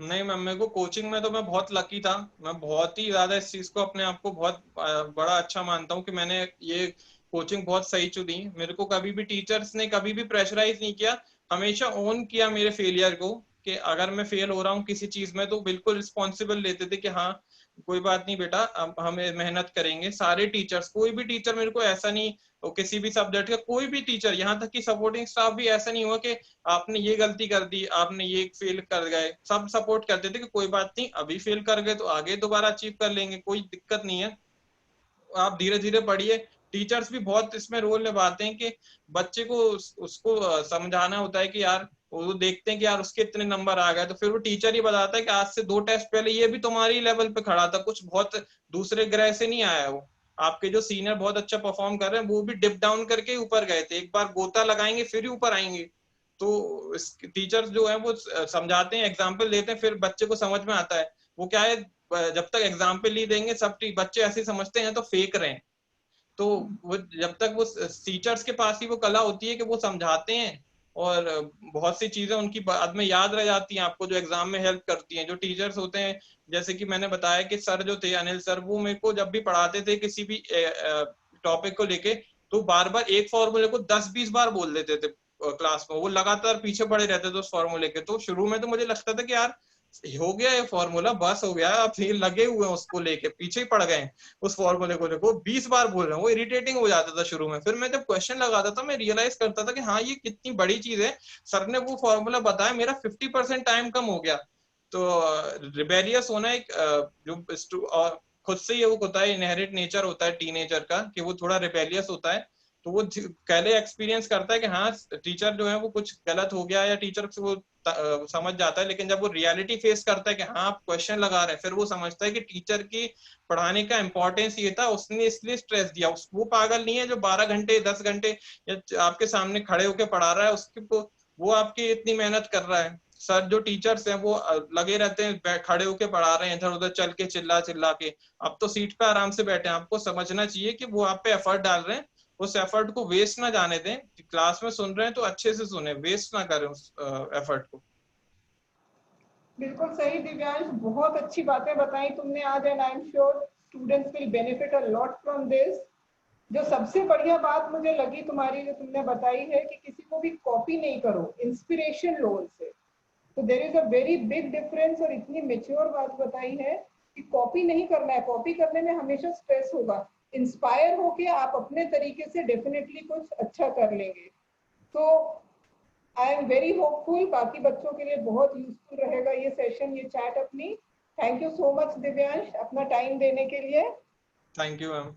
नहीं मैम, मेरे को कोचिंग में तो मैं बहुत लकी था। मैं बहुत ही ज्यादा इस चीज को अपने आप को बहुत बड़ा अच्छा मानता हूँ कि मैंने ये कोचिंग बहुत सही चुनी। मेरे को कभी भी टीचर्स ने कभी भी प्रेशराइज नहीं किया, हमेशा ओन किया मेरे फेलियर को, कि अगर मैं फेल हो रहा हूँ किसी चीज में तो बिल्कुल रिस्पॉन्सिबल लेते थे कि हाँ कोई बात नहीं बेटा, अब हमें मेहनत करेंगे। सारे टीचर्स, कोई भी टीचर मेरे को ऐसा नहीं, और किसी भी सब्जेक्ट का कोई भी टीचर, यहाँ तक कि सपोर्टिंग स्टाफ भी ऐसा नहीं हुआ कि आपने ये गलती कर दी, आपने ये फेल कर गए। सब सपोर्ट करते थे कि कोई बात नहीं, अभी फेल कर गए तो आगे दोबारा अचीव कर लेंगे, कोई दिक्कत नहीं है, आप धीरे धीरे पढ़िए। टीचर्स भी बहुत इसमें रोल निभाते हैं कि बच्चे को उसको समझाना होता है कि यार, वो देखते हैं कि यार उसके इतने नंबर आ गए, तो फिर वो टीचर ही बताता है कि आज से 2 टेस्ट पहले ये भी तुम्हारी लेवल पे खड़ा था, कुछ बहुत दूसरे ग्रह से नहीं आया वो। आपके जो सीनियर बहुत अच्छा परफॉर्म कर रहे हैं वो भी डिप डाउन करके ऊपर गए थे, एक बार गोता लगाएंगे फिर ही ऊपर आएंगे। तो टीचर्स जो है वो समझाते हैं, एग्जाम्पल देते हैं, फिर बच्चे को समझ में आता है। वो क्या है, जब तक एग्जाम्पल नहीं देंगे सब बच्चे ऐसे समझते हैं तो फेक रहे हैं। तो वो जब तक वो टीचर्स के पास ही वो कला होती है कि वो समझाते हैं, और बहुत सी चीजें उनकी बाद में याद रह जाती हैं आपको, जो एग्जाम में हेल्प करती हैं। जो टीचर्स होते हैं, जैसे कि मैंने बताया कि सर जो थे अनिल सर, वो मेरे को जब भी पढ़ाते थे किसी भी टॉपिक को लेके, तो बार बार एक फॉर्मूले को 10-20 बार बोल देते थे क्लास में। वो लगातार पीछे पड़े रहते थे उस फॉर्मूले के। तो शुरू में तो मुझे लगता था कि यार हो गया ये फॉर्मूला, बस हो गया, अब ये लगे हुए हैं उसको लेके, पीछे ही पड़ गए उस फॉर्मूले को लेकर, 20 बार बोल रहे हैं। वो इरिटेटिंग हो जाता था शुरू में। फिर मैं जब क्वेश्चन लगाता था मैं रियलाइज करता था कि हाँ ये कितनी बड़ी चीज है, सर ने वो फॉर्मूला बताया, मेरा 50% टाइम कम हो गया। तो रिबेलियस होना एक खुद से ही वो होता है, इनहेरिट नेचर होता है टीनेजर का कि वो थोड़ा रिबेलियस होता है। तो वो पहले एक्सपीरियंस करता है कि हाँ टीचर जो है वो कुछ गलत हो गया, या टीचर से वो समझ जाता है। लेकिन जब वो रियलिटी फेस करता है कि हाँ आप क्वेश्चन लगा रहे हैं, फिर वो समझता है कि टीचर की पढ़ाने का इंपॉर्टेंस ये था, उसने इसलिए स्ट्रेस दिया। वो पागल नहीं है जो 12 घंटे 10 घंटे या आपके सामने खड़े होकर पढ़ा रहा है, उसके वो आपकी इतनी मेहनत कर रहा है। सर जो टीचर्स हैं वो लगे रहते हैं, खड़े होके पढ़ा रहे हैं, इधर उधर चल के चिल्ला चिल्ला के। अब तो सीट पे आराम से बैठे हैं, आपको समझना चाहिए कि वो आप पे एफर्ट डाल रहे हैं, उस एफर्ट को वेस्ट ना जाने दें। क्लास में सुन रहे हैं तो अच्छे से सुने, वेस्ट ना करें उस एफर्ट को। बिल्कुल सही दिव्यांश, बहुत अच्छी बातें बताई तुमने आज, and I am sure students will benefit a lot from this. जो सबसे बढ़िया बात मुझे लगी तुम्हारी जो तुमने बताई है कि किसी को भी कॉपी नहीं करो, इंस्पिरेशन लो उनसे। तो there is a very big difference, और इतनी मेच्योर बात बताई है कि कॉपी नहीं करना है। कॉपी करने में हमेशा स्ट्रेस होगा, इंस्पायर होके आप अपने तरीके से डेफिनेटली कुछ अच्छा कर लेंगे। तो आई एम वेरी होपफुल, बाकी बच्चों के लिए बहुत यूजफुल रहेगा ये सेशन, ये चैट अपनी। Thank you so much Divyansh अपना टाइम देने के लिए। Thank you ma'am.